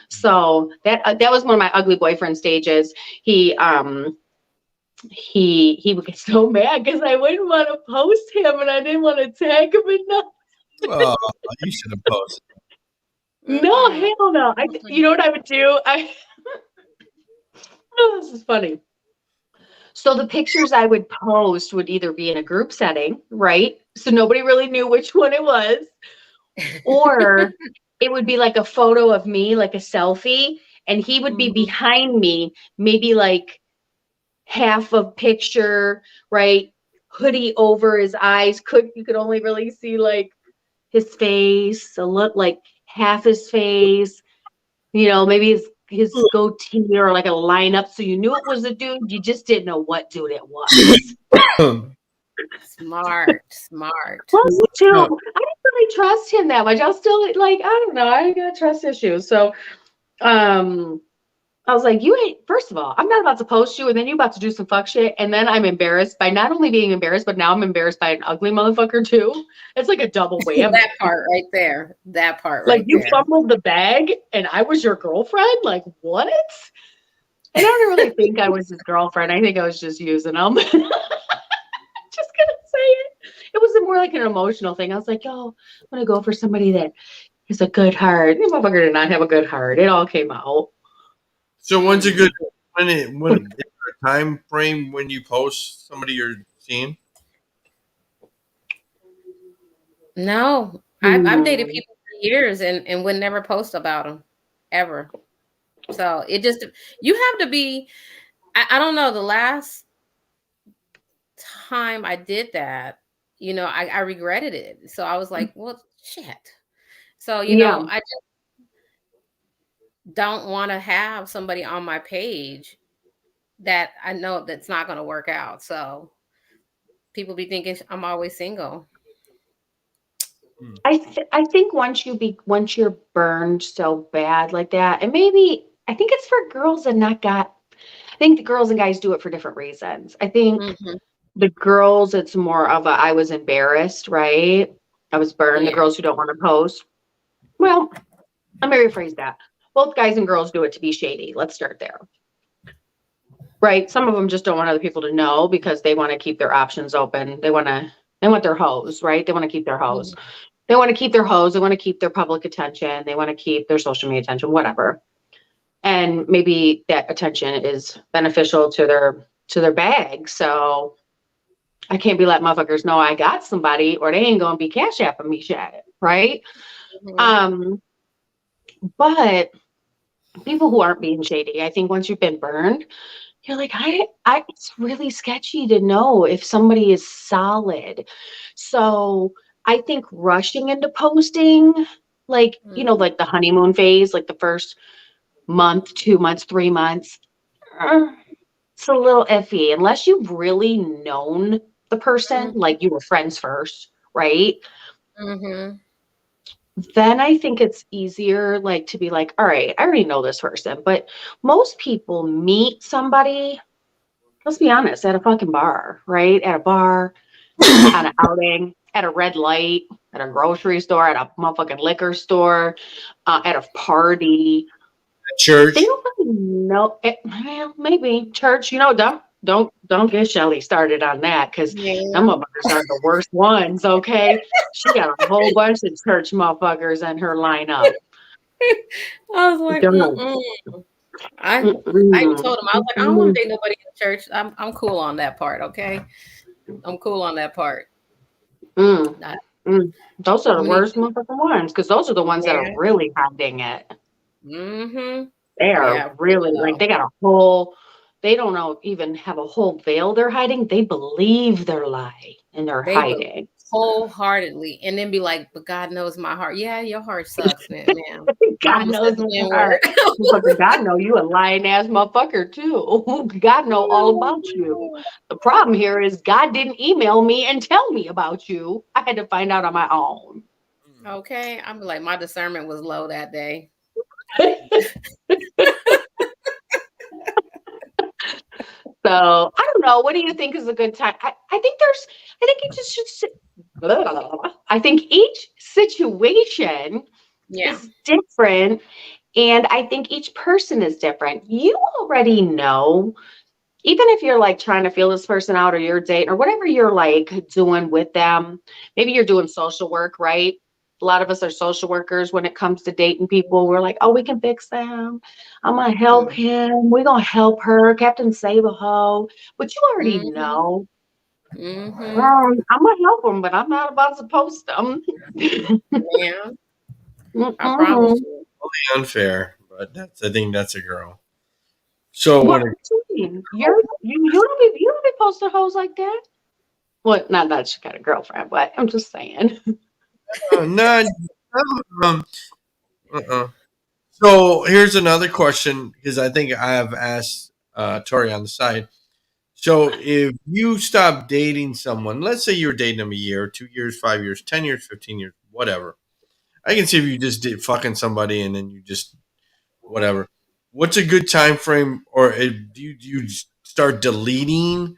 So that was one of my ugly boyfriend stages. He would get so mad because I wouldn't want to post him and I didn't want to tag him enough. Oh, you should have posted. No, hell no. You know what I would do? Oh, this is funny. So the pictures I would post would either be in a group setting, right? So nobody really knew which one it was, or it would be like a photo of me, like a selfie, and he would be behind me, maybe like half a picture, right? Hoodie over his eyes. You could only really see like his face, a look like half his face, maybe his goatee or like a lineup. So you knew it was a dude. You just didn't know what dude it was. Smart. Well, me too. I didn't really trust him that much. I was still like, I don't know. I got trust issues. So, I was like, first of all, I'm not about to post you and then you're about to do some fuck shit. And then I'm embarrassed by not only being embarrassed, but now I'm embarrassed by an ugly motherfucker too. It's like a double whammy. That part right there. Like you fumbled the bag and I was your girlfriend? Like what? And I don't really think I was his girlfriend. I think I was just using him. Just gonna say it. It was more like an emotional thing. I was like, yo, I'm gonna go for somebody that has a good heart. The motherfucker did not have a good heart. It all came out. So when's a good when is there a time frame when you post somebody you're seeing? No, I've dated people for years and would never post about them ever. So it just, you have to be, I don't know, the last time I did that, I regretted it. So I was like, well, shit. So, I just don't want to have somebody on my page that I know that's not going to work out. So people be thinking I'm always single. I think once you're burned so bad like that, and maybe I think it's for girls and not guys. I think the girls and guys do it for different reasons. I think the girls, it's more of I was embarrassed, right? I was burned. Yeah. The girls who don't want to post. Well, let me rephrase that. Both guys and girls do it to be shady. Let's start there. Right? Some of them just don't want other people to know because they want to keep their options open. They want their hoes, right? They want to keep their hoes. They want to keep their hoes. They want to keep their public attention. They want to keep their social media attention, whatever. And maybe that attention is beneficial to their bag. So I can't be letting motherfuckers know I got somebody or they ain't going to be cash apping me shit. Right? But people who aren't being shady. I think once you've been burned, you're like, it's really sketchy to know if somebody is solid. So I think rushing into posting, like, like the honeymoon phase, like the first month, 2 months, 3 months, it's a little iffy unless you've really known the person, like you were friends first, right? Mm-hmm. Then I think it's easier, like, to be like, all right, I already know this person. But most people meet somebody, let's be honest, at a fucking bar, right? At a bar, at an outing, at a red light, at a grocery store, at a motherfucking liquor store, at a party. Church. They don't really know. Well, maybe church. Don't get Shelly started on that, because them motherfuckers are the worst ones. Okay, she got a whole bunch of church motherfuckers in her lineup. I was like, I even told him, I was like, I don't want to date nobody in church. I'm cool on that part. Okay, I'm cool on that part. Those are the worst motherfucking ones, because those are the ones that are really hiding it. Mm-hmm. They are really like, they got a whole, they don't know, even have a whole veil they're hiding. They believe their lie and they're hiding wholeheartedly, and then be like, but God knows my heart. Yeah, your heart sucks, man. God knows my heart. God know you a lying ass motherfucker too. God know all about you. The problem here is God didn't email me and tell me about you. I had to find out on my own. Okay, I'm like, my discernment was low that day. So I don't know. What do you think is a good time? I think you just should. I think each situation is different, and I think each person is different. You already know, even if you're like trying to feel this person out, or you're dating, or whatever you're like doing with them. Maybe you're doing social work, right? A lot of us are social workers when it comes to dating people. We're like, oh, we can fix them. I'm going to help him. We're going to help her. Captain Save-A-Ho. But you already know. I'm going to help them, but I'm not about to post them. Yeah. I promise you. Totally unfair, but I think that's a girl. So what do you mean? You don't be posting hoes like that? Well, not that she got a girlfriend, but I'm just saying. So here's another question, because I think I have asked Tori on the side. So if you stop dating someone, let's say you were dating them a year, 2 years, 5 years, 10 years, 15 years, whatever. I can see if you just did fucking somebody and then you just whatever. What's a good time frame, or do you start deleting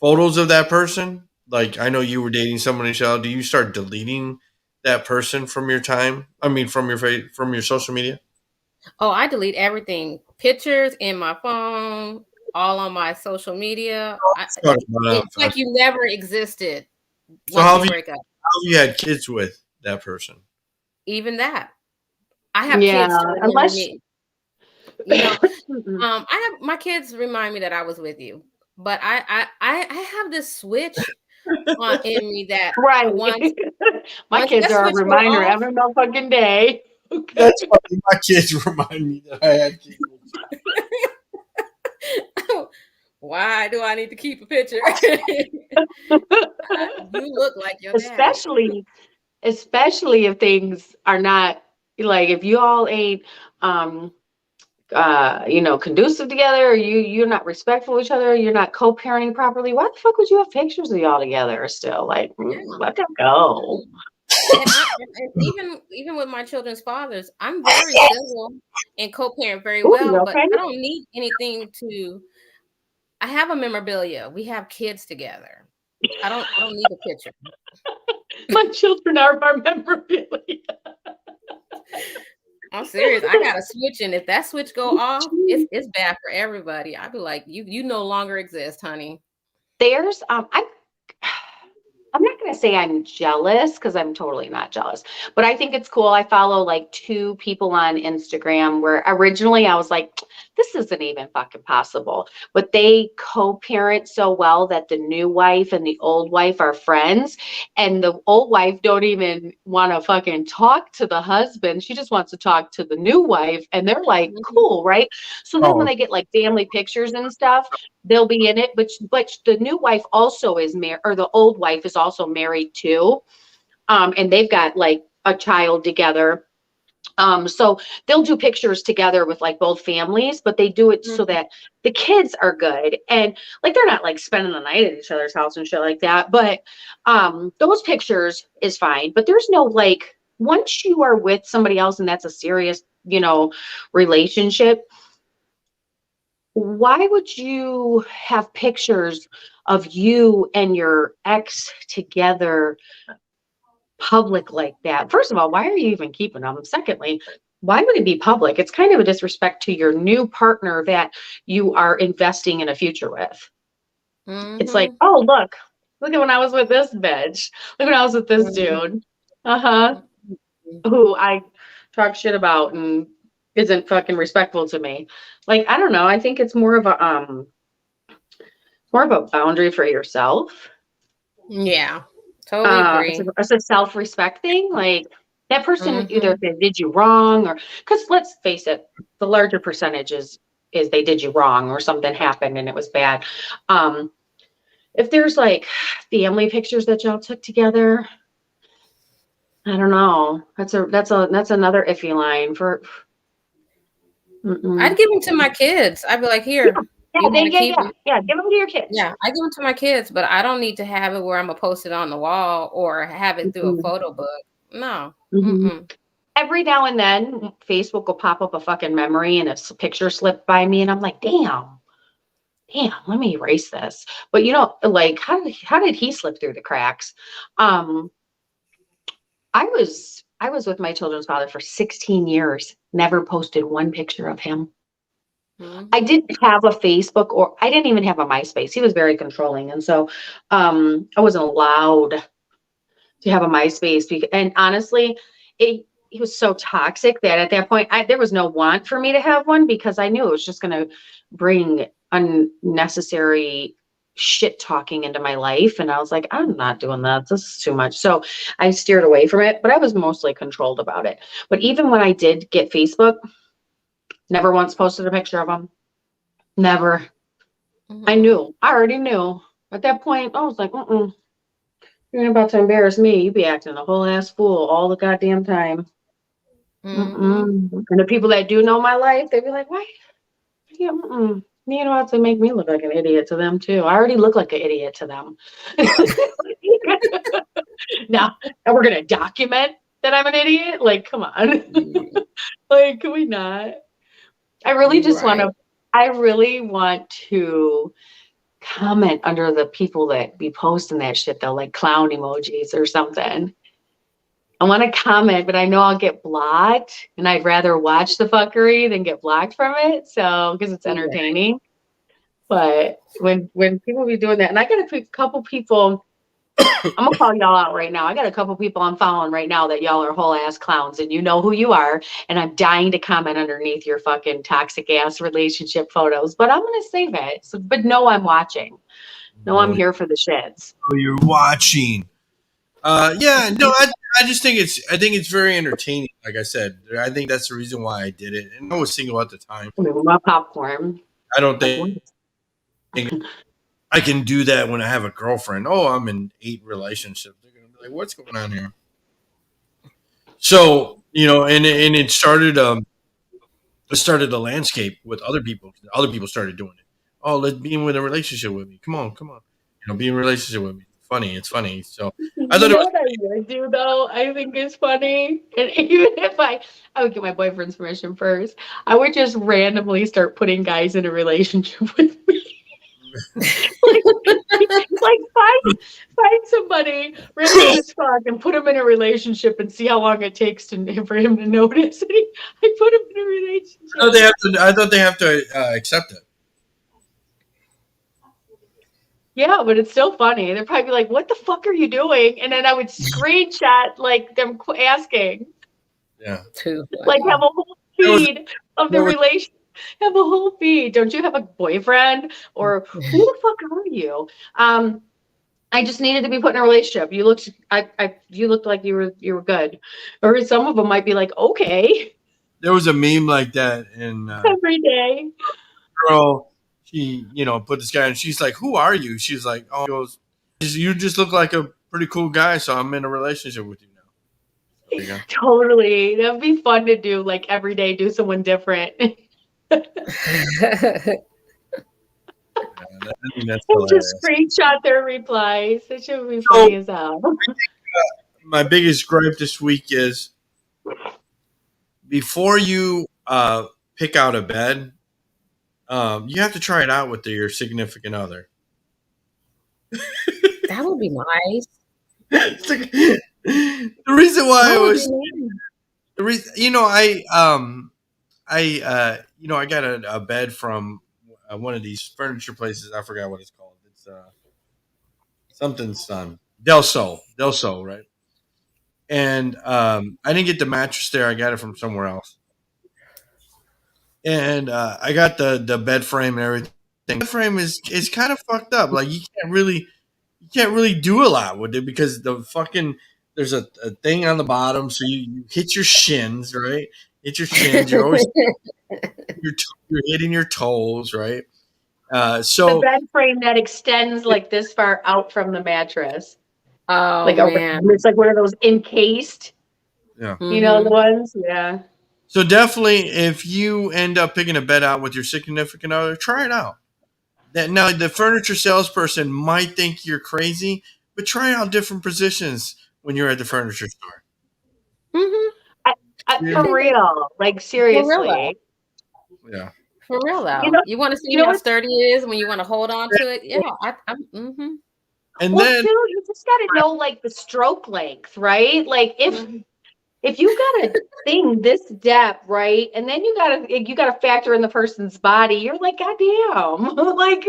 photos of that person? Like, I know you were dating someone, Michelle. Do you start deleting that person from your time? I mean, from your social media? Oh, I delete everything. Pictures in my phone, all on my social media. It's like you never existed. So how have you had kids with that person? Even that. I have kids. Unless I have, my kids remind me that I was with you, but I have this switch in me that once my kids are a reminder every motherfucking day. That's funny. My kids remind me that I had kids. Why do I need to keep a picture? You look like your dad. Especially if things are not like, if you all ain't conducive together, or you're not respectful of each other, you're not co-parenting properly. Why the fuck would you have pictures of y'all together still? Like, let them go. And even with my children's fathers, I'm very civil and co-parent very well, but I don't need anything to. I have a memorabilia. We have kids together. I don't need a picture. My children are our memorabilia. I'm serious. I got a switch, and if that switch go off, it's bad for everybody. I'd be like, you no longer exist, honey. I'm not going to say I'm jealous because I'm totally not jealous, but I think it's cool. I follow like 2 people on Instagram where originally I was like, this isn't even fucking possible. But they co-parent so well that the new wife and the old wife are friends. And the old wife don't even want to fucking talk to the husband. She just wants to talk to the new wife. And they're like, cool, right? So then when they get like family pictures and stuff, they'll be in it. But the new wife also is married, or the old wife is also married too. And they've got like a child together. So they'll do pictures together with like both families, but they do it so that the kids are good. And like, they're not like spending the night at each other's house and shit like that. But those pictures is fine. But there's no like, once you are with somebody else and that's a serious, relationship, why would you have pictures of you and your ex together public like that? First of all, why are you even keeping them? Secondly, why would it be public? It's kind of a disrespect to your new partner that you are investing in a future with. It's like, oh, look at when I was with this bitch. Look when I was with this dude. Who I talk shit about and isn't fucking respectful to me. Like, I don't know. I think it's more of a boundary for yourself. Yeah. Totally agree. It's a self-respect thing. Like, that person either did you wrong, or because let's face it, the larger percentage is they did you wrong or something happened and it was bad. If there's like family pictures that y'all took together, I don't know. That's another iffy line for. I'd give them to my kids. I'd be like, here. Yeah, give them to your kids. Yeah, I give them to my kids, but I don't need to have it where I'm gonna post it on the wall or have it through a photo book. No. Every now and then, Facebook will pop up a fucking memory and a picture slipped by me, and I'm like, damn, let me erase this. But like, how did he slip through the cracks? I was with my children's father for 16 years, never posted one picture of him. I didn't have a Facebook, or I didn't even have a MySpace. He was very controlling. And so I wasn't allowed to have a MySpace. And honestly, he was so toxic that at that point, there was no want for me to have one, because I knew it was just going to bring unnecessary shit talking into my life. And I was like, I'm not doing that. This is too much. So I steered away from it, but I was mostly controlled about it. But even when I did get Facebook, never once posted a picture of him. Never. I already knew. At that point, I was like, you ain't about to embarrass me. You be acting a whole ass fool all the goddamn time. And the people that do know my life, they be like, why? Yeah, you know, to make me look like an idiot to them too. I already look like an idiot to them. Now we're gonna document that I'm an idiot. Like, come on. Like, can we not? I really want to comment under the people that be posting that shit though, like clown emojis or something. I want to comment, but I know I'll get blocked, and I'd rather watch the fuckery than get blocked from it. So, because it's entertaining. But when people be doing that, and I got a couple people, I'm gonna call y'all out right now. I got a couple people I'm following right now that y'all are whole ass clowns, and you know who you are. And I'm dying to comment underneath your fucking toxic ass relationship photos, but I'm gonna save it. So, but no, I'm watching. No, I'm here for the shits. Oh, you're watching. I just think it's very entertaining. Like I said, I think that's the reason why I did it. And I was single at the time. My popcorn. I don't think I can do that when I have a girlfriend. Oh, I'm in 8 relationships. They're gonna be like, what's going on here? So, and it started a landscape with other people. Other people started doing it. Oh, let's be in with a relationship with me. Come on. Be in a relationship with me. It's funny. So I thought what I would do though, I think is funny. And even if I would get my boyfriend's permission first, I would just randomly start putting guys in a relationship with me. like find somebody random as fuck and put him in a relationship and see how long it takes for him to notice. I put him in a relationship. I thought they have to accept it. Yeah, but it's still funny. They're probably like, "What the fuck are you doing?" And then I would screenshot like them asking, Yeah. Too like funny. have a whole There was, feed of the there was, relation. Have a whole feed. Don't you have a boyfriend or who the fuck are you? I just needed to be put in a relationship. You looked like you were good. Or some of them might be like, okay, there was a meme like that, and every day. girl, she, put this guy, and she's like, "Who are you?" She's like, "Oh," she goes, "You just look like a pretty cool guy, so I'm in a relationship with you now." There you go. Totally. That'd be fun to do, like every day, do someone different. I think that's And just hilarious. screenshot their replies. It should be So funny as hell. my biggest gripe this week is before you pick out a bed, you have to try it out with your significant other. That would be nice. It's like- the reason why That I would was be nice. the reason, I got a bed from one of these furniture places. I forgot what it's called. It's something Sun Del Sol, right? And I didn't get the mattress there. I got it from somewhere else. And I got the bed frame and everything. The bed frame is kind of fucked up. Like you can't really do a lot with it because the fucking there's a thing on the bottom, so you hit your shins, right? Hit your shins. You're always you're hitting your toes, right? The So bed frame that extends like this far out from the mattress. Oh Like man. it's like one of those encased, yeah. the ones. Yeah. So definitely, if you end up picking a bed out with your significant other, try it out. Now the furniture salesperson might think you're crazy, but try out different positions when you're at the furniture store. Mm-hmm. I For think real. Like for real though. seriously. Yeah. For real You though. know, You want to see you know how what? sturdy it is when you want to hold on to it? Yeah. And Well, then too, you just got to know like the stroke length, right? Like if you got a thing this depth, right, and then you gotta factor in the person's body. You're like, goddamn, like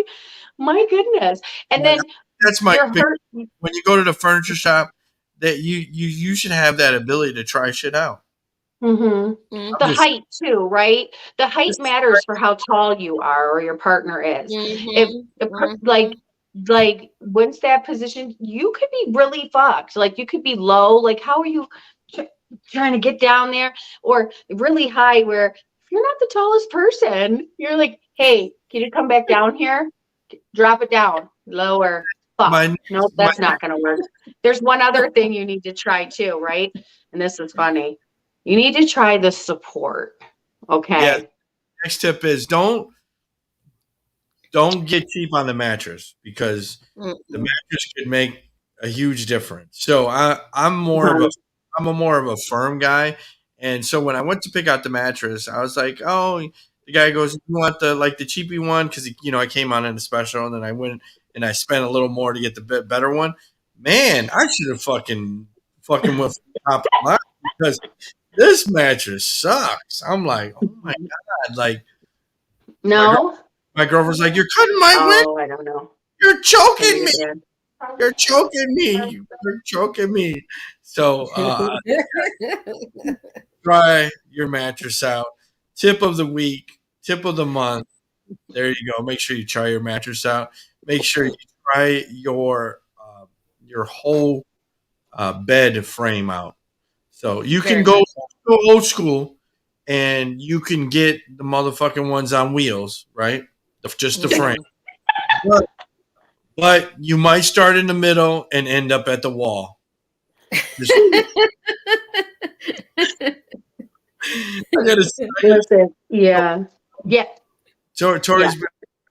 my goodness. And then that's my you're big, hurt. when you go to the furniture shop, that you should have that ability to try shit out. Hmm. I'm The Mm-hmm. just height too, right? The height this matters for how tall you are or your partner is. If Mm-hmm. like once that position, you could be really fucked. Like you could be low. Like how are you tr- trying to get down there, or really high where if you're not the tallest person, you're like, hey, can you come back down here? Drop it down lower. Fuck. my Nope, my that's not gonna work. There's one other thing you need to try too, right? And this is funny. You need to try the support. yeah. Okay. Next tip is don't get cheap on the mattress because the Mm-hmm. mattress could make a huge difference. So I'm more of a Mhm. more of a firm guy, and so when I went to pick out the mattress, I was like, oh, the guy goes, you want the cheapy one because I came on in a special, and then I went and I spent a little more to get the better one. Man, I should have fucking went for the top of the line because this mattress sucks. I'm like, oh my god, like my girl, No? my girlfriend's like, you're cutting my wing, Oh, I don't know. you're Maybe choking you're me. bad. You're choking me. You're choking me. So try your mattress out. Tip of the week, tip of the month. There you go. Make sure you try your mattress out. Make sure you try your whole bed frame out. So you can Very go much so. old school, and you can get the motherfucking ones on wheels, right? Just the frame. Mhm. But you might start in the middle and end up at the wall. Just, I gotta say, Listen, yeah. Yeah. Tori's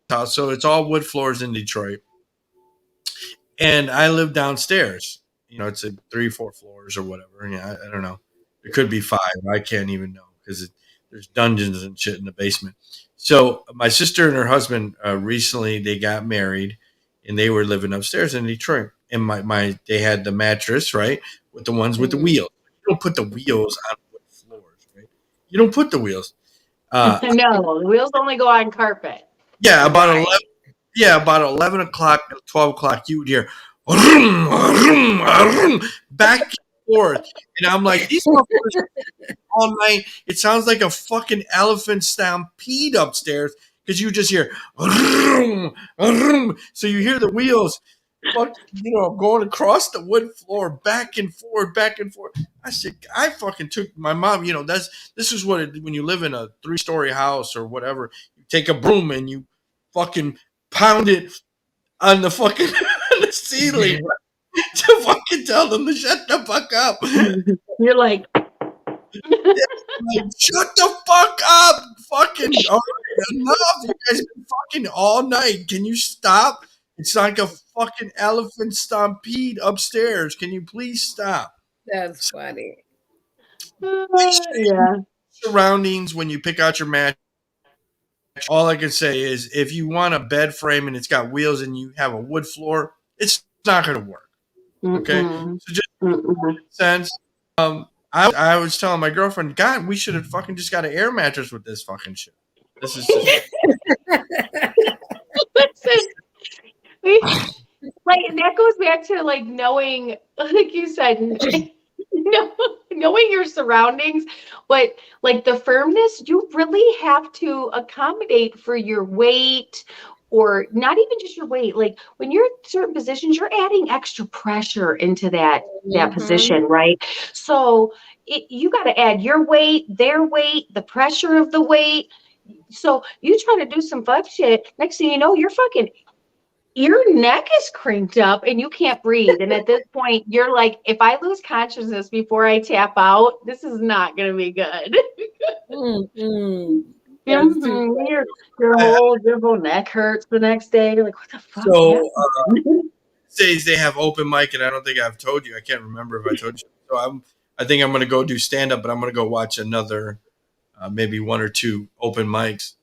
house, so it's all wood floors in Detroit, and I live downstairs. It's a 3, 4 floors or whatever. Yeah, I don't know. It could be 5. I can't even know because there's dungeons and shit in the basement. So my sister and her husband recently they got married, and they were living upstairs in Detroit. And they had the mattress right with the ones with the Mhm. wheels. You don't put the wheels on wood floors, right? You don't put the wheels. Uh, No, the wheels only go on carpet. yeah, You're about right. yeah, about 11 o'clock, 12 o'clock, you would hear back and forth. And I'm like, these motherfuckers all night. It sounds like a fucking elephant stampede upstairs because you just hear, so you hear the wheels, going across the wood floor, back and forth, back and forth. I said, I fucking took my mom. This is when you live in a 3-story house or whatever. You take a broom and you fucking pound it on the fucking on the ceiling to fucking tell them to shut the fuck up. You're like, Like, shut the fuck up! Fucking all right, enough! You guys been fucking all night. Can you stop? It's like a fucking elephant stampede upstairs. Can you please stop? That's funny. yeah. Surroundings when you pick out your match. All I can say is, if you want a bed frame and it's got wheels and you have a wood floor, it's not going to work. Okay, Mm-mm. so just Mm-mm. sense. I was telling my girlfriend, God, we should have fucking just got an air mattress with this fucking shit. This is just Listen, like that goes back to like knowing, like you said, knowing your surroundings, but like the firmness, you really have to accommodate for your weight, or not even just your weight. Like when you're in certain positions, you're adding extra pressure into that Mhm. position, right? So you got to add your weight, their weight, the pressure of the weight. So you try to do some fuck shit. Next thing you know, your neck is cranked up and you can't breathe. And at this point, you're like, if I lose consciousness before I tap out, this is not going to be good. Mm-mm. That's too Mhm. Your whole neck hurts the next day. You're like, what the fuck? so. happened? Says they have open mic, and I don't think I've told you. I can't remember if I told you. So I think I'm going to go do stand up, but I'm going to go watch another, maybe 1 or 2 open mics.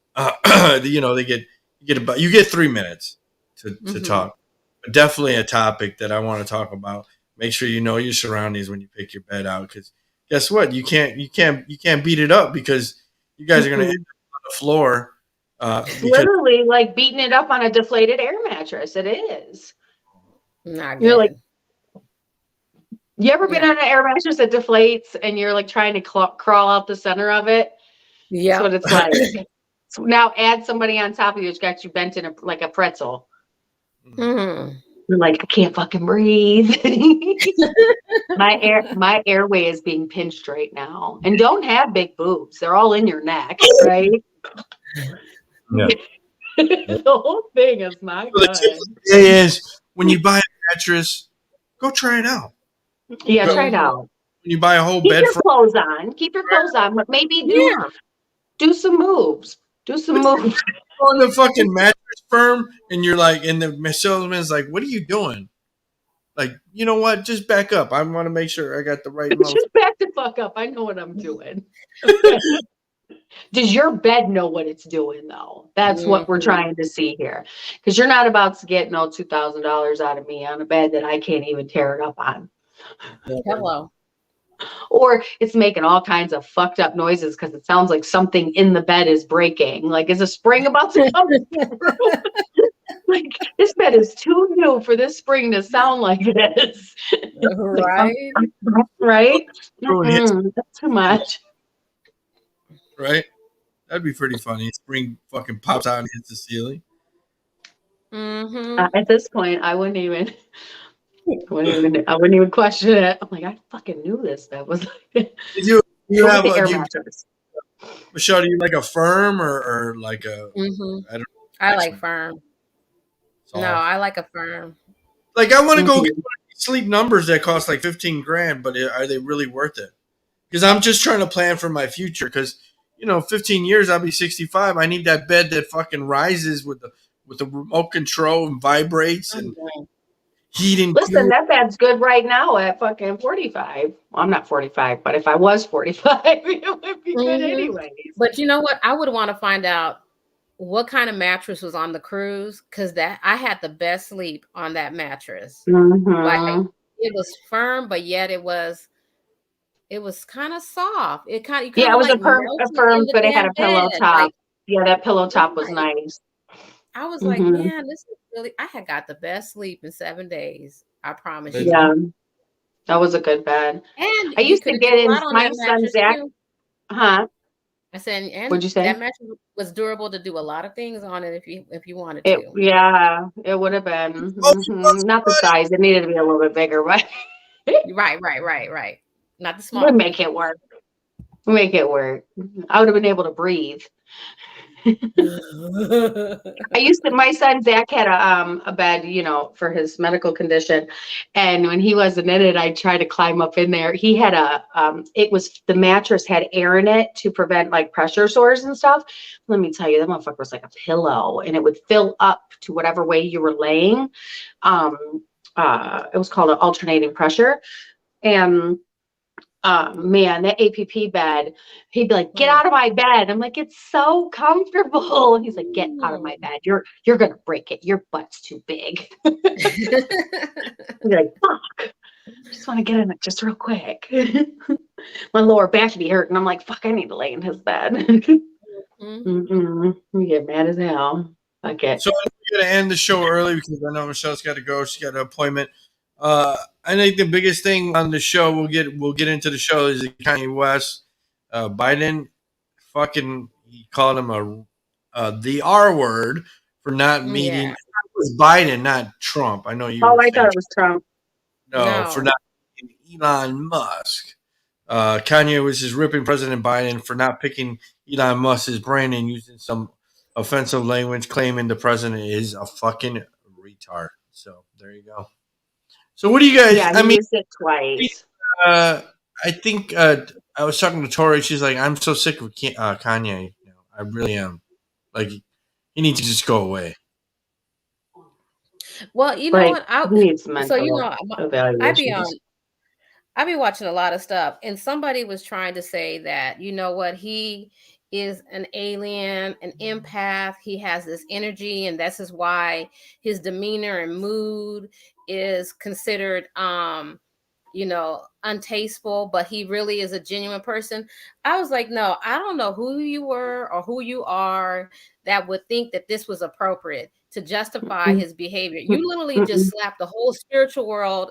You get 3 minutes to Mhm. talk. But definitely a topic that I want to talk about. Make sure you know your surroundings when you pick your bed out, because guess what? You can't beat it up, because you guys are going to end up on the floor. It's Because literally like beating it up on a deflated air mattress. It is. Not You're like, good. you ever been Yeah. on an air mattress that deflates and you're like trying to crawl out the center of it? That's what Yeah. it's like. So now add somebody on top of you who's got you bent in like a pretzel. Mhm. You're like, I can't fucking breathe. My airway is being pinched right now. And don't have big boobs. They're all in your neck, right? Yeah. The whole thing is not So the good. tip of the day is, when you buy a mattress, go try it out. Yeah, Go- try it out. When you buy a whole Keep bed your frame, clothes on. Keep your clothes on, but maybe Yeah. do some moves. Do some moves. go in the fucking mattress firm, and you're like, and the salesman's like, "What are you doing?" Like, you know what? Just back up. I want to make sure I got the right mouse. Just back the fuck up. I know what I'm doing. Does your bed know what it's doing, though? That's what we're Mhm. trying to see here. Because you're not about to get no $2,000 out of me on a bed that I can't even tear it up on. Hello. Or it's making all kinds of fucked up noises because it sounds like something in the bed is breaking. Like, is a spring about to come through? Like, this bed is too new for this spring to sound like this. Right. Right? Hits, That's too much. right? That'd be pretty funny. Spring fucking pops out and hits the ceiling. Mm-hmm. At this point, I wouldn't even question it. I'm like, I fucking knew this. That was like, Did you with have the air do you, mattress. Michelle? Do you like a firm or like a Mm-hmm. I don't I know, like firm. No, soft? I like a firm. Like, I want to go Mhm. get one of these Sleep Numbers that cost like 15 grand, but are they really worth it? Because I'm just trying to plan for my future. Because 15 years I'll be 65. I need that bed that fucking rises with the remote control and vibrates and heat and Listen, cool. that bed's good right now at fucking 45. Well, I'm not 45, but if I was 45, it would be good Mhm. anyways. But you know what? I would want to find out what kind of mattress was on the cruise, because that I had the best sleep on that mattress. Like, Mhm. it was firm, but yet it was kind of soft. You Yeah, kind it of was like a melted in firm, the but it had damn a pillow bed. top. Like, Yeah, that pillow top was right. nice. I was like, Mhm. man, this is really. I had got the best sleep in 7 days. I promise Did you. you? Yeah, that was a good bed. And I you used could to do get a in lot on my that son mattress Zach. too. Huh? I said, What'd and you say? that mattress was durable to do a lot of things on it if you wanted It to. yeah, it would have been. Not the size. It needed to be a little bit bigger, but Right. Not the we small one. make it work. We make it work. I would have been able to breathe. I used to. My son Zach had a bed, for his medical condition, and when he wasn't in it, I'd try to climb up in there. He had it was the mattress had air in it to prevent like pressure sores and stuff. Let me tell you, that motherfucker was like a pillow, and it would fill up to whatever way you were laying. Um, it was called an alternating pressure, and man, that APP bed, he'd be like, "Get Mm. out of my bed." I'm like, "It's so comfortable." And he's like, "Get out of my bed. You're gonna break it. Your butt's too big." I'd be like, "Fuck, just want to get in it just real quick." My lower back be hurting. I'm like, "Fuck, I need to lay in his bed." We get mad as hell. Fuck it. So we're gonna end the show early because I know Michelle's got to go. She's got an appointment. I think the biggest thing on the show we'll get into the show is Kanye West, Biden, fucking he called him the R word for not meeting. Yeah. It was Biden, not Trump. I know you Oh, were I thought saying it was Trump. no for No. not meeting Elon Musk. Kanye was just ripping President Biden for not picking Elon Musk's brain and using some offensive language, claiming the president is a fucking retard. So there you go. So what do you guys? Yeah, I he mean, used it twice. uh, I think I was talking to Tori. She's like, I'm so sick of Kanye. I really am. Like, he needs to just go away. Well, you know Like, what? he needs So mental I be on evaluations. I be watching a lot of stuff, and somebody was trying to say that, you know what, he is an alien, an empath. He has this energy, and this is why his demeanor and mood is considered untasteful, but he really is a genuine person. I was like, no, I don't know who you were or who you are that would think that this was appropriate to justify Mm-mm, his behavior. You literally just mm-mm. slapped the whole spiritual world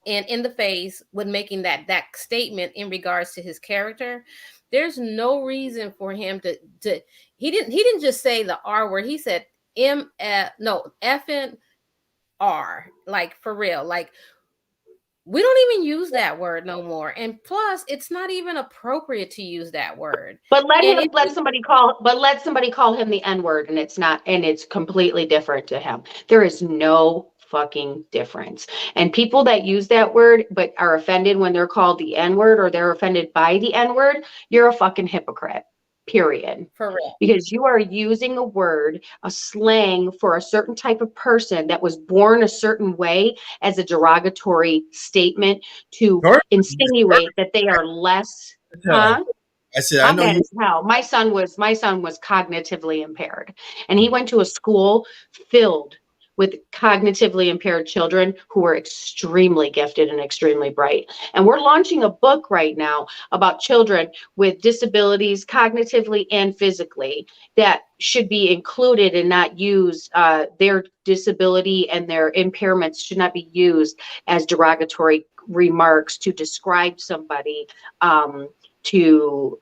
and in the face with making that statement in regards to his character. There's no reason for him to he didn't just say the R word. He said effing R, like for real. Like, we don't even use that word no more. And plus, it's not even appropriate to use that word. But And if let somebody call him the N-word, and it's completely different to him. There is no fucking difference. And people that use that word but are offended when they're called the N-word or they're offended by the N-word, you're a fucking hypocrite. Period. for real. Because you are using a word, a slang for a certain type of person that was born a certain way as a derogatory statement to Sure. insinuate that they are less, huh? I said, I I'm know mad you. as hell. My son was cognitively impaired, and he went to a school filled with cognitively impaired children who were extremely gifted and extremely bright. And we're launching a book right now about children with disabilities, cognitively and physically, that should be included and not use their disability and their impairments should not be used as derogatory remarks to describe somebody. To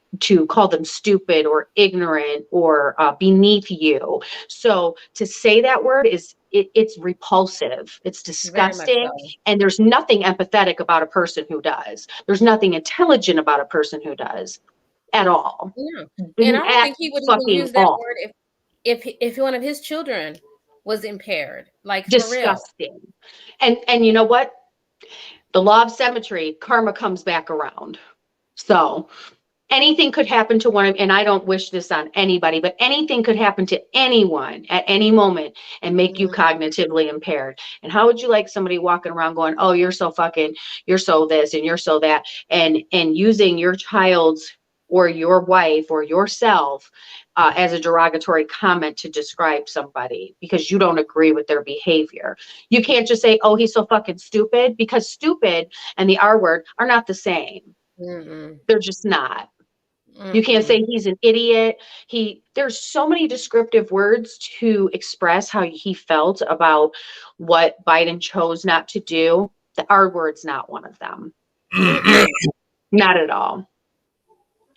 call them stupid or ignorant or beneath you. So to say that word it's repulsive. It's Very much disgusting. so. And there's nothing empathetic about a person who does. There's nothing intelligent about a person who does at all. Yeah. And I don't At think he would even fucking use that all. word if one of his children was impaired. Like, for real. Disgusting. And you know what? The law of symmetry, karma comes back around. So anything could happen to one of, and I don't wish this on anybody, but anything could happen to anyone at any moment and make you cognitively impaired. And how would you like somebody walking around going, "Oh, you're so this and you're so that," and using your child's or your wife or yourself as a derogatory comment to describe somebody because you don't agree with their behavior? You can't just say, "Oh, he's so fucking stupid," because stupid and the R word are not the same. Mm-mm. They're just not. You can't say he's an idiot. There's so many descriptive words to express how he felt about what Biden chose not to do. The R word's not one of them. Not at all.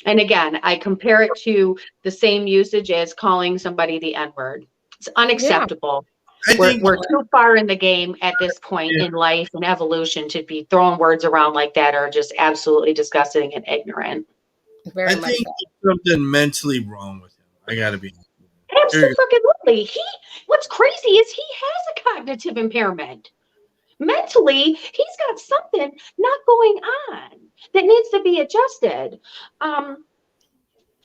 And again, I compare it to the same usage as calling somebody the N-word. It's unacceptable. We're too far in the game at this point in life and evolution to be throwing words around like that are just absolutely disgusting and ignorant. Very I much think so. there's something mentally wrong with him. I gotta be. Absolutely. What's crazy is he has a cognitive impairment. Mentally, he's got something not going on that needs to be adjusted. I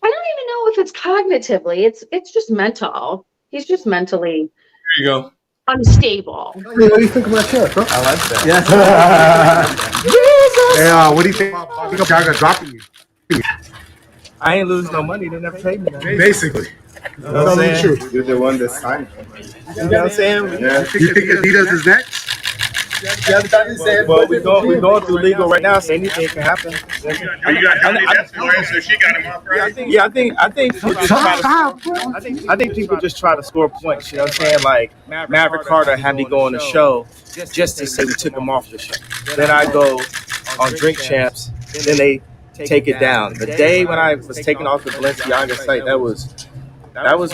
don't even know if it's cognitively. It's just mental. He's just mentally There you go. unstable. What do you think of my shirt, bro? I like that. Yeah. Hey, what do you think? I think I'm dropping you. I ain't losing no money. They never paid me nothing. Basically. You know what I'm saying? True. You're the one that signed. You know what I'm saying? Yeah. You think Adidas is next? Well, we're going through legal right now, so anything can happen. I think people just I think people just try to score points. You know what I'm saying? Like Maverick Carter had me go on the show just to say we took him off the show. Then I go on Drink Champs. Then they take it down. The day when I was taken off the Balenciaga site, that was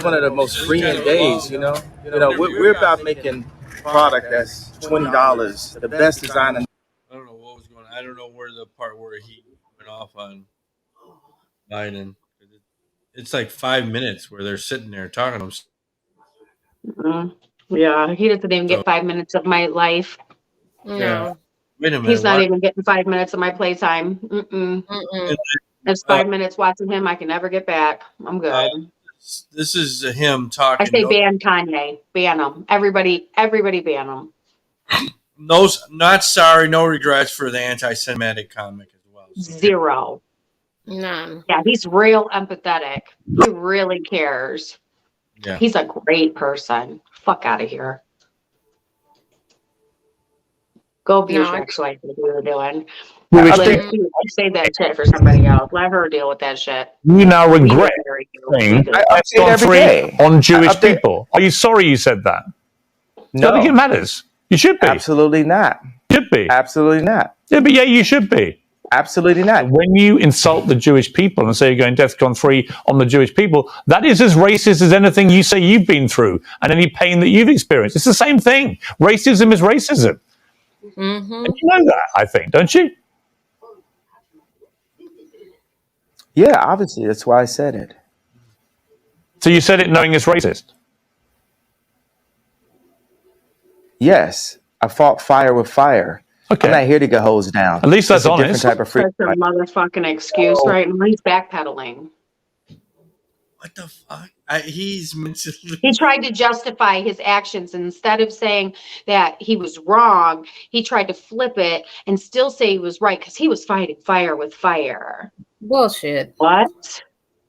one of the most freeing days. You know, we're about making product that's $20, the best design. I don't know what was going on. I don't know where the part where he went off on Biden. It's like 5 minutes where they're sitting there talking to him. Yeah, he doesn't even get 5 minutes of my life. No. Wait a minute. He's not even getting 5 minutes of my playtime. It's 5 minutes watching him. I can never get back. I'm good. This is him talking. I say ban Kanye. Ban him. Everybody ban him. No, not sorry, no regrets for the anti-Semitic comic as well. Zero. None. Yeah, he's real empathetic. He really cares. Yeah. He's a great person. Fuck out of here. Go abuse your ex-wife. What you were doing. Say that shit for somebody else. Let her deal with that shit. You now regret saying I say it every day. on Jewish people. Are you sorry you said that? No, I think it matters. You should be. absolutely not. Should be. Absolutely not. Yeah, but yeah, you should be. Absolutely not. When you insult the Jewish people and say you're going DEFCON 3 on the Jewish people, that is as racist as anything you say you've been through and any pain that you've experienced. It's the same thing. Racism is racism. And you know that, I think, don't you? Yeah, obviously. That's why I said it. So you said it knowing it's racist? Yes, I fought fire with fire. Okay. I'm not here to get hosed down. At least that's It's a honest. different type of freedom. That's a motherfucking excuse right now. He's backpedaling. What the fuck? He's mentally. He tried to justify his actions. Instead of saying that he was wrong, he tried to flip it and still say he was right because he was fighting fire with fire. Bullshit. What?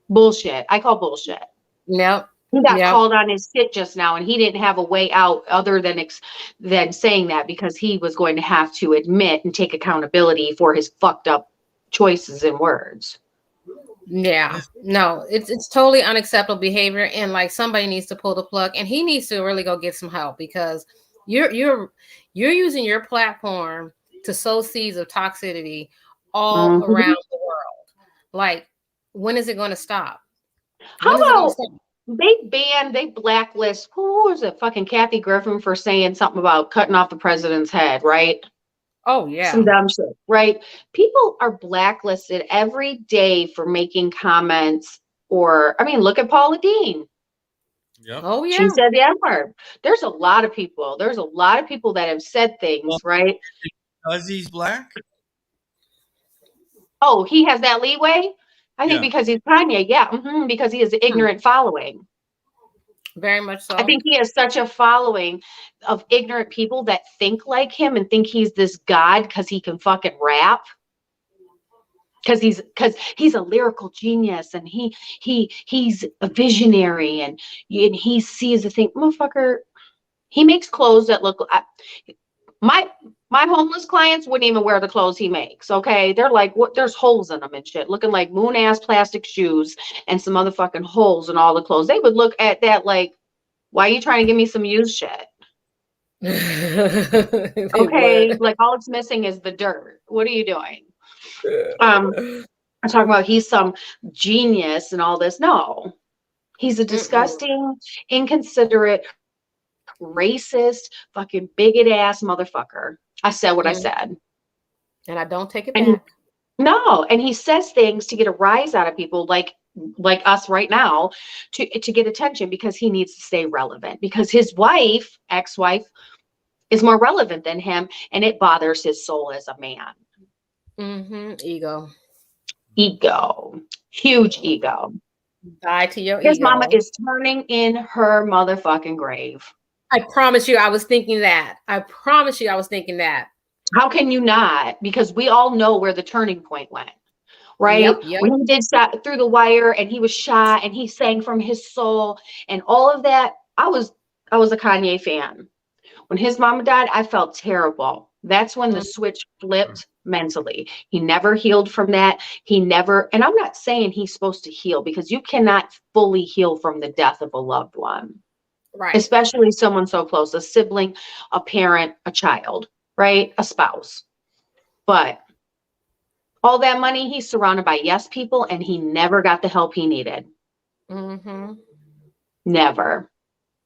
Bullshit. I call bullshit. Nope. He got called on his shit just now, and he didn't have a way out other than saying that because he was going to have to admit and take accountability for his fucked up choices and words. Yeah, no, it's totally unacceptable behavior, and like somebody needs to pull the plug, and he needs to really go get some help because you're using your platform to sow seeds of toxicity all around the world. Like, when is it going to stop? How about they blacklist, who was it? Fucking Kathy Griffin for saying something about cutting off the president's head, right? Oh, yeah. Some dumb shit, right? People are blacklisted every day for making comments look at Paula Dean. Yep. Oh, yeah. She said the N-word. There's a lot of people. There's a lot of people that have said things, right? Because he's black? Oh, he has that leeway? I think Yeah. because he's Kanye, because he has an ignorant following. Very much so. I think he has such a following of ignorant people that think like him and think he's this god because he can fucking rap. Because he's a lyrical genius and he's a visionary and he sees a thing. Motherfucker, he makes clothes that look. My homeless clients wouldn't even wear the clothes he makes. Okay, they're like, what? There's holes in them and shit, looking like moon ass plastic shoes and some motherfucking holes in all the clothes. They would look at that like, why are you trying to give me some used shit? They Okay, would. like all it's missing is the dirt. What are you doing? I'm talking about he's some genius and all this. No, he's a disgusting, inconsiderate, racist, fucking bigot ass motherfucker. I said what I said. And I don't take it And he, back. no, and he says things to get a rise out of people like us right now to get attention because he needs to stay relevant because his wife, ex-wife, is more relevant than him and it bothers his soul as a man. Ego. Huge ego. Die to your His ego. mama is turning in her motherfucking grave. I promise you I was thinking that. I promise you I was thinking that. How can you not? Because we all know where the turning point went, right? Yep. When he did Through the Wire and he was shot and he sang from his soul and all of that. I was a Kanye fan. When his mama died, I felt terrible. That's when the switch flipped mentally. He never healed from that. And I'm not saying he's supposed to heal because you cannot fully heal from the death of a loved one. Right. Especially someone so close, a sibling, a parent, a child, right? A spouse. But all that money, he's surrounded by yes people and he never got the help he needed. Never.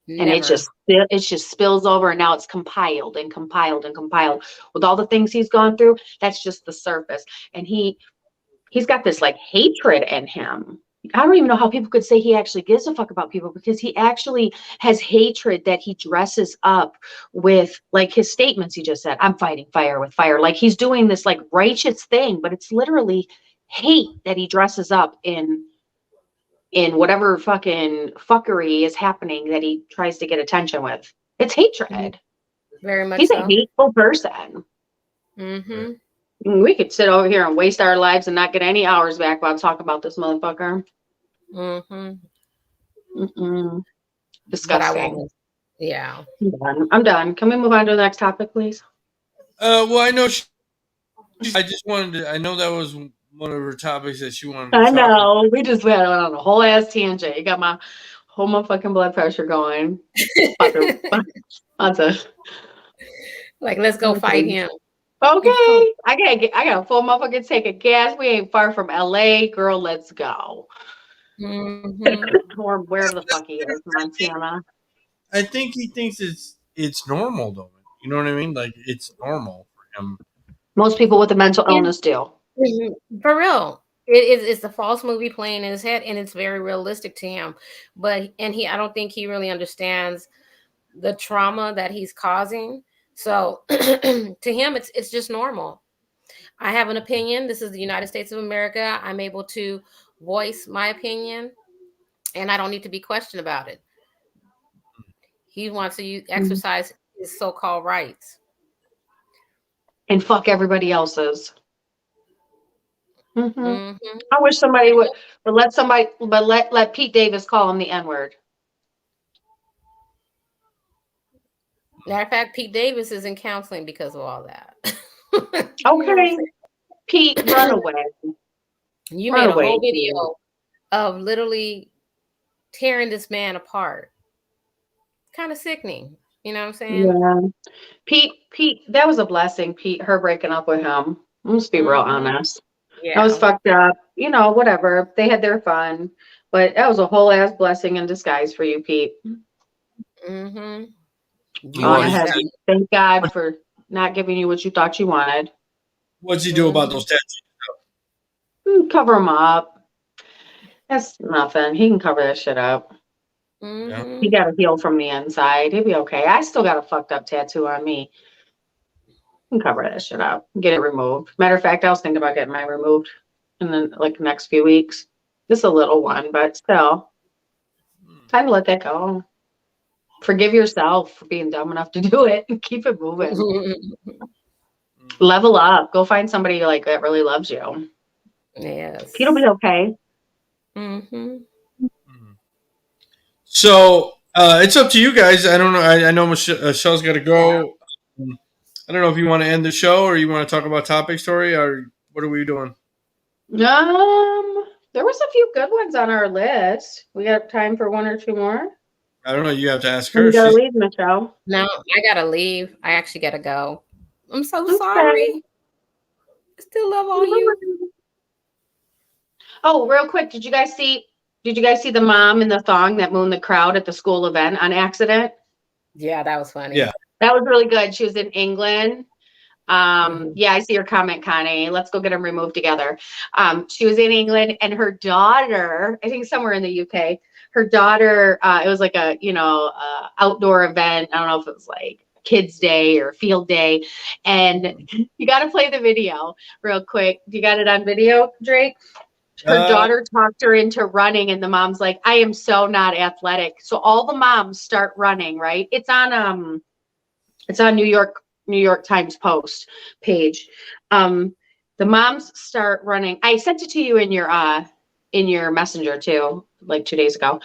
And it just spills over and now it's compiled with all the things he's gone through. That's just the surface. And he's got this like hatred in him. I don't even know how people could say he actually gives a fuck about people because he actually has hatred that he dresses up with, like his statements he just said, I'm fighting fire with fire. Like he's doing this like righteous thing, but it's literally hate that he dresses up in whatever fucking fuckery is happening that he tries to get attention with. It's hatred. Very much He's so. a hateful person. We could sit over here and waste our lives and not get any hours back while talking about this motherfucker. Disgusting. Yeah. I'm done. Can we move on to the next topic, please? Well, I know. I just wanted to. I know that was one of her topics that she wanted. I know. We just went on a whole ass tangent. You got my whole motherfucking blood pressure going. Like, let's go fight him. Okay. I got a full motherfucking tank of gas. We ain't far from LA. Girl, let's go. Or wherever the fuck he is, Montana. I think he thinks it's normal though. You know what I mean? Like it's normal for him. Most people with a mental illness do. For real. It's a false movie playing in his head and it's very realistic to him. I don't think he really understands the trauma that he's causing. So to him, it's just normal. I have an opinion. This is the United States of America. I'm able to voice my opinion and I don't need to be questioned about it. He wants to exercise his so-called rights. And fuck everybody else's. I wish somebody would let Pete Davis call him the N-word. Matter of fact, Pete Davis is in counseling because of all that. Okay. Pete, run away. You made a whole video of literally tearing this man apart. Kind of sickening. You know what I'm saying? Yeah. Pete, that was a blessing, Pete, her breaking up with him. Let's be real honest. Yeah. That was fucked up. You know, whatever. They had their fun. But that was a whole ass blessing in disguise for you, Pete. Thank God for not giving you what you thought you wanted. What's he do about those tattoos? Cover them up. That's nothing. He can cover that shit up. He got to heal from the inside. He'll be okay. I still got a fucked up tattoo on me. I can cover that shit up. Get it removed. Matter of fact, I was thinking about getting mine removed in the next few weeks. Just a little one, but still. Time to let that go. Forgive yourself for being dumb enough to do it and keep it moving. Level up. Go find somebody like that really loves you. Yes. It'll be okay. So it's up to you guys. I don't know. I know Michelle's got to go. I don't know if you want to end the show or you want to talk about topic story or what are we doing? There was a few good ones on our list. We got time for one or two more. I don't know. You have to ask You her. gotta leave, Michelle. No, I gotta leave. I actually gotta go. I'm so Okay. sorry. I still love all you. Oh, real quick, did you guys see the mom in the thong that mooned the crowd at the school event on accident? Yeah, that was funny. Yeah. That was really good. She was in England. Mhm. Yeah, I see your comment, Connie. Let's go get them removed together. She was in England and her daughter, I think somewhere in the UK, her daughter, it was like a, outdoor event. I don't know if it was like kids day or field day. And you got to play the video real quick. You got it on video, Drake? Her daughter talked her into running and the mom's like, I am so not athletic. So all the moms start running, right? It's on New York Times Post page. The moms start running. I sent it to you in your messenger too, like 2 days ago.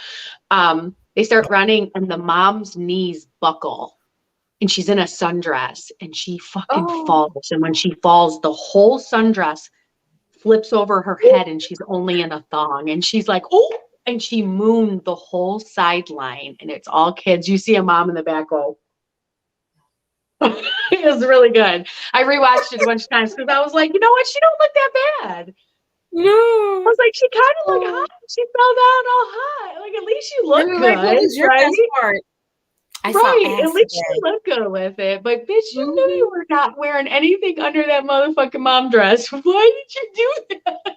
They start running and the mom's knees buckle and she's in a sundress and she fucking falls. And when she falls, the whole sundress flips over her head and she's only in a thong. And she's like, oh, and she mooned the whole sideline and it's all kids. You see a mom in the back go, it was really good. I rewatched it a bunch of times because I was like, you know what? She don't look that bad. No. I was like, she kind of looked hot. She fell down all hot. Like, at least you look good, What was your right? best part? I saw Right. At least accident. you look good with it. But bitch, you knew you were not wearing anything under that motherfucking mom dress. Why did you do that?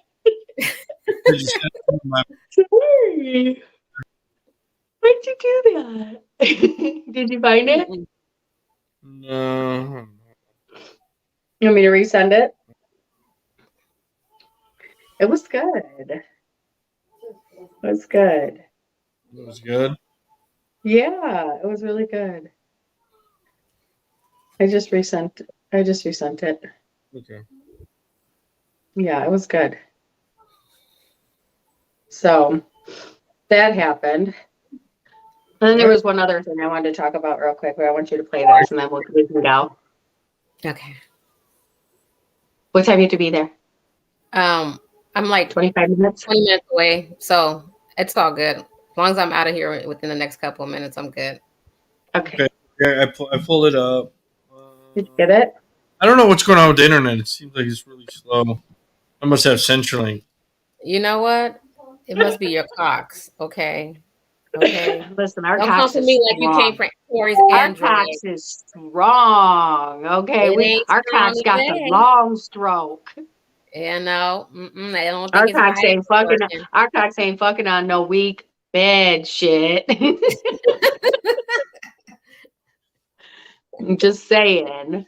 Sorry. Why'd you do that? Did you find it? No. You want me to resend it? It was good. It was good. It was good. Yeah, it was really good. I just resent it. Okay. Yeah, it was good. So that happened. And then there was one other thing I wanted to talk about real quick, but I want you to play this and then we can go. Okay. What time do you have to be there? I'm like 25 minutes? 20 minutes away, so it's all good. As long as I'm out of here within the next couple of minutes, I'm good. Okay. Yeah, I pulled it up. Did you get it? I don't know what's going on with the internet. It seems like it's really slow. I must have Centrelink. You know what? It must be your Cox. Okay. Okay. Listen, our Don't come Cox for is me like you strong. came for Corey's Our Android. Cox is strong. Okay. It ain't Our strong Cox got the today. long stroke. Yeah, no. I don't Our think it's Cox ain't fucking. working. Our Cox ain't fucking on no weak bed shit. I'm just saying.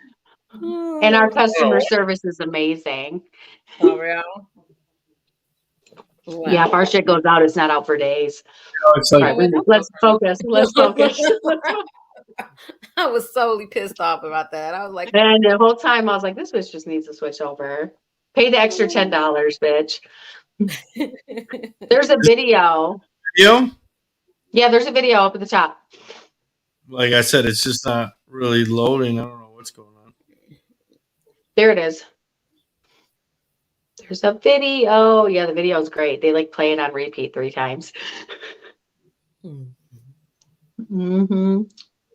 And our customer service is amazing. Oh, real? Wow. Yeah, if our shit goes out, it's not out for days. It's like, All right, let's focus. Let's focus. I was solely pissed off about that. I was like, And the whole time I was like, this bitch just needs to switch over. Pay the extra $10, bitch. There's a video. video? Yeah, there's a video up at the top. Like I said, it's just not really loading. I don't know what's going on. There it is. There's a video. Yeah, the video is great. They like play it on repeat 3 times. Mm-hmm.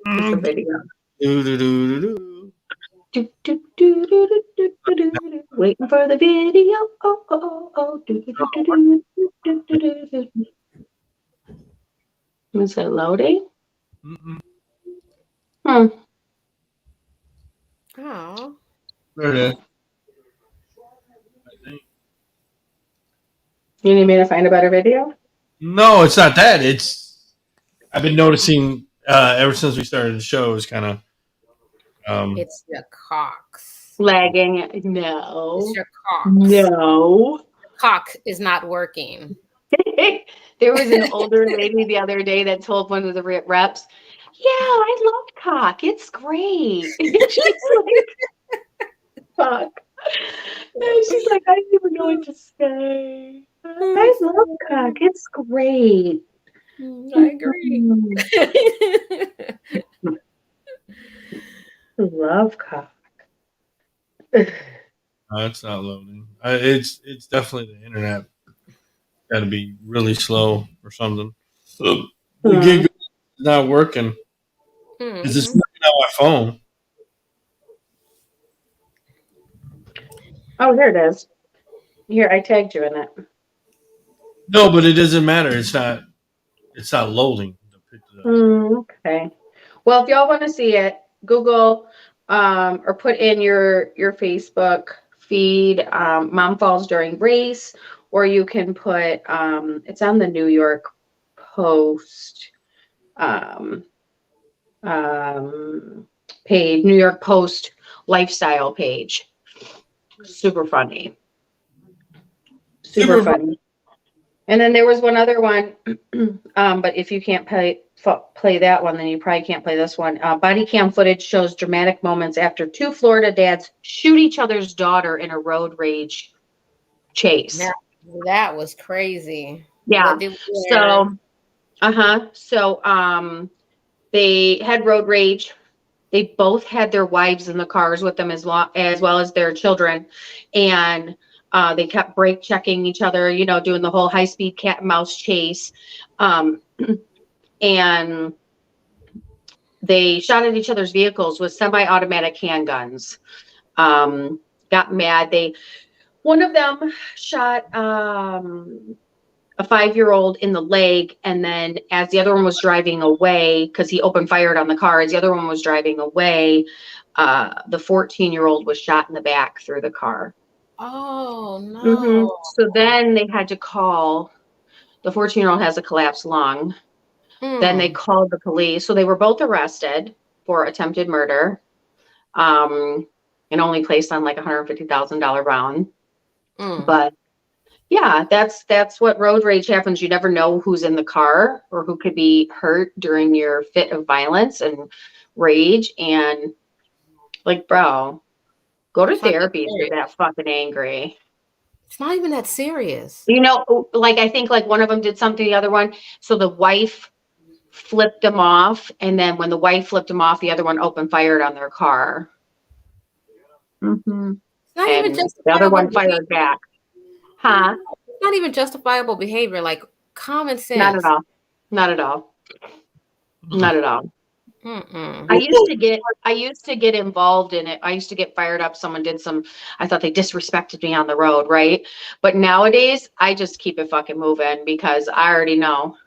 There's a video. Do-do-do-do-do. Do, do, do, do, do, do, do, do, do. Waiting for the video. Oh, oh, oh, oh. Do, do, do, do, do, do, do, do, do. Is it loading? Mm-mm. oh, There it is. I think. You need me to find a better video? No, it's not that. I've been noticing ever since we started the show is kind of it's your Cox. Lagging. No. It's your Cox. No. Cock is not working. There was an older lady the other day that told one of the reps, yeah, I love cock. It's great. She's like, fuck. And she's like, I didn't even know what to say. I love cock. It's great. I agree. Love cock. It's not loading. It's definitely the internet. Got to be really slow or something. The gig is not working. Is this working on my phone? Oh, here it is. Here, I tagged you in it. No, but it doesn't matter. It's not. It's not loading. Okay. Well, if y'all want to see it, Google or put in your Facebook feed Mom Falls During Race, or you can put it's on the New York Post page, New York Post lifestyle page. Super funny. Super funny. And then there was one other one, but if you can't play that one, then you probably can't play this one. Body cam footage shows dramatic moments after two Florida dads shoot each other's daughter in a road rage chase. That was crazy. Yeah. So, they had road rage. They both had their wives in the cars with them as well as their children, and they kept brake checking each other, doing the whole high-speed cat and mouse chase. And they shot at each other's vehicles with semi-automatic handguns. Got mad. One of them shot a 5-year-old in the leg, and then as the other one was driving away, because he opened fired on the car, as the other one was driving away, the 14-year-old was shot in the back through the car. Oh, no. So then they had to call, the 14-year-old has a collapsed lung. Then they called the police. So they were both arrested for attempted murder, and only placed on like $150,000 bond. But yeah, that's what road rage happens. You never know who's in the car or who could be hurt during your fit of violence and rage. And like, bro, go to therapy if you're that fucking angry. It's not even that serious. Like I think like one of them did something to the other one. So the wife flipped him off. And then when the wife flipped him off, the other one opened fired on their car. It's not And even just the other one fired back. Huh? It's not even justifiable behavior, like common sense. Not at all. Not at all. Not at all. I used to get involved in it. I used to get fired up. Someone did I thought they disrespected me on the road, right? But nowadays, I just keep it fucking moving because I already know.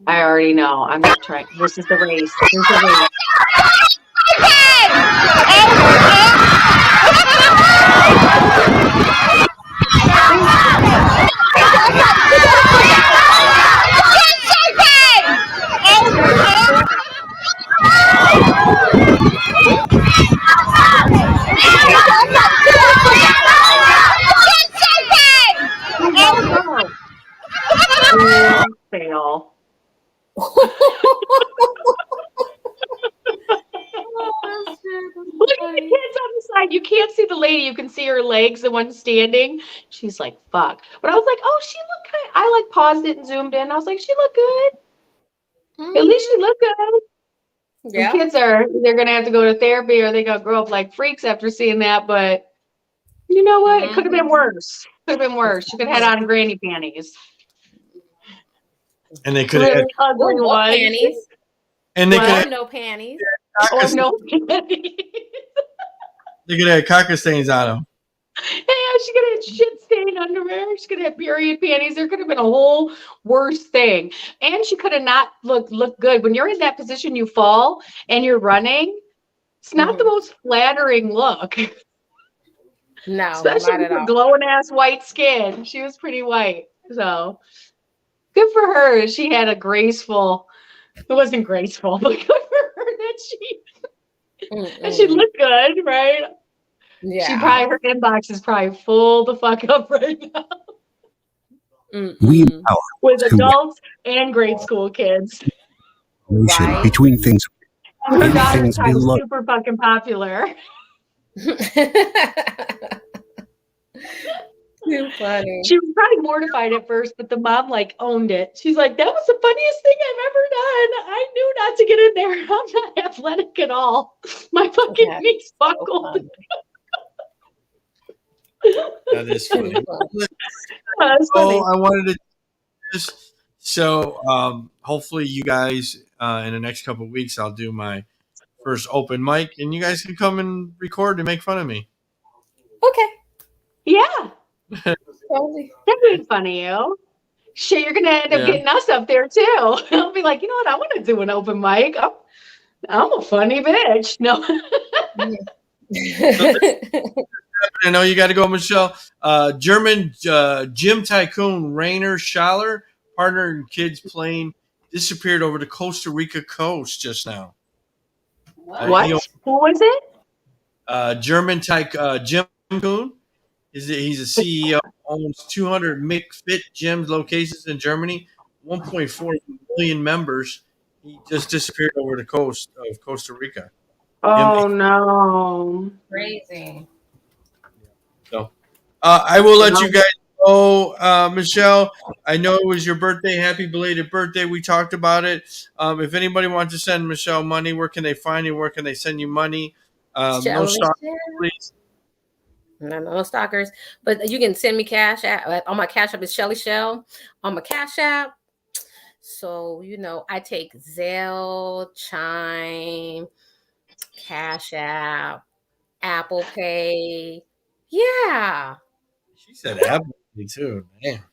I'm not trying. This is the race. This is the race. Fail. Look at the kids on the side. You can't see the lady. You can see her legs, the one standing. She's like, fuck. But I was like, oh, she looked kind of, I like paused it and zoomed in. I was like, she looked good. At least she looked good. Yeah. The kids they're going to have to go to therapy or they're going to grow up like freaks after seeing that. But you know what? It could have been worse. She could have had on granny panties. And they could have had ugly panties. And they could have no panties. Or no panties. They could have cocker stains on them. Yeah, she could have had shit stain underwear. She could have had period panties. There could have been a whole worse thing. And she could have not looked good. When you're in that position, you fall and you're running. It's not the most flattering look. No, especially with her glowing ass white skin. She was pretty white. So good for her. She had a graceful. It wasn't graceful, but good for her that she looked good, right? Yeah. Her inbox is probably full the fuck up right now. With adults and grade school kids. Right. Between things. Her daughter's probably super fucking popular. Too funny. She was probably mortified at first, but the mom like owned it. She's like, that was the funniest thing I've ever done. I knew not to get in there. I'm not athletic at all. My fucking That's knees so buckled. funny. That is funny. That's So funny. I wanted to just hopefully you guys in the next couple of weeks I'll do my first open mic and you guys can come and record and make fun of me. Okay. Yeah, Totally. that'd be funny, you. Shit, you're gonna end up Yeah. getting us up there too. I'll be like, you know what? I want to do an open mic. I'm a funny bitch. No. I know you got to go, Michelle. German gym tycoon Rainer Schaller, partner and kids plane, disappeared over the Costa Rica coast just now. What? He- Who was it? German Jim Kuhn. He's a CEO, owns 200 McFit gyms locations in Germany, 1.4 million members. He just disappeared over the coast of Costa Rica. Oh no. Crazy. So I will let you guys go, Michelle. I know it was your birthday. Happy belated birthday. We talked about it. If anybody wants to send Michelle money, where can they find you? Where can they send you money? No Shelly stock, Shell. please. No stalkers, but you can send me cash app. On my cash app is Shelly Shell on my cash app. So I take Zelle, Chime, Cash App, Apple Pay. Yeah. She said Apple too. Damn.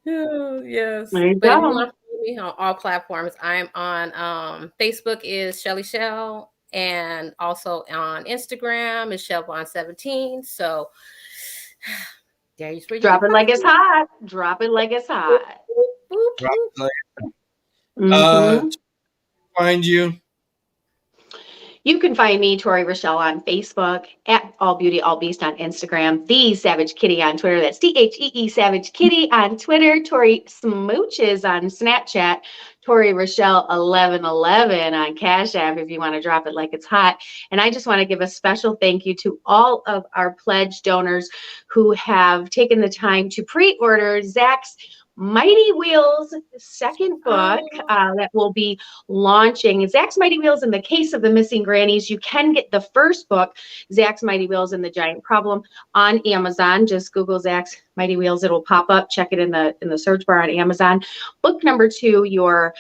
Oh, yes. There you But if you go. want to follow me on all platforms, I'm on Facebook is Shelly Shell, and also on Instagram is Shellbond17. So there you go. Drop it like it's hot. Drop it like it's hot. Boop, Drop boop. it. Mhm. Find you. You can find me, Tori Rochelle, on Facebook, at All Beauty, All Beast on Instagram, The Savage Kitty on Twitter. That's THEE Savage Kitty on Twitter. Tori Smooches on Snapchat. Tori Rochelle 1111 on Cash App if you want to drop it like it's hot. And I just want to give a special thank you to all of our pledge donors who have taken the time to pre-order Zach's Mighty Wheels second book that will be launching. Zach's Mighty Wheels in the Case of the Missing Grannies. You can get the first book, Zach's Mighty Wheels and the Giant Problem, on Amazon. Just Google Zach's Mighty Wheels. It'll pop up. Check it in the search bar on Amazon. Book number 2, your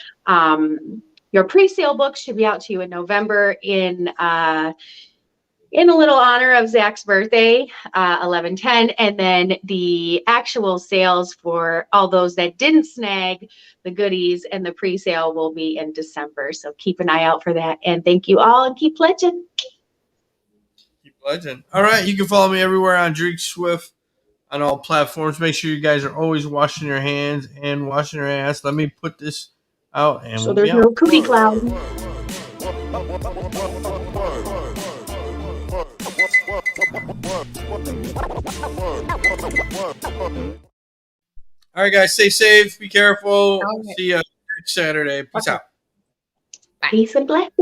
pre-sale book should be out to you in November in a little honor of Zach's birthday, 11/10, and then the actual sales for all those that didn't snag the goodies and the pre-sale will be in December. So keep an eye out for that. And thank you all, and keep pledging. Keep legend. All right, you can follow me everywhere on Drake Swift on all platforms. Make sure you guys are always washing your hands and washing your ass. Let me put this out, and So we'll there's be out. no cootie cloud. All right, guys, stay safe, be careful. Okay. See you next Saturday. Peace out. Peace and blessings.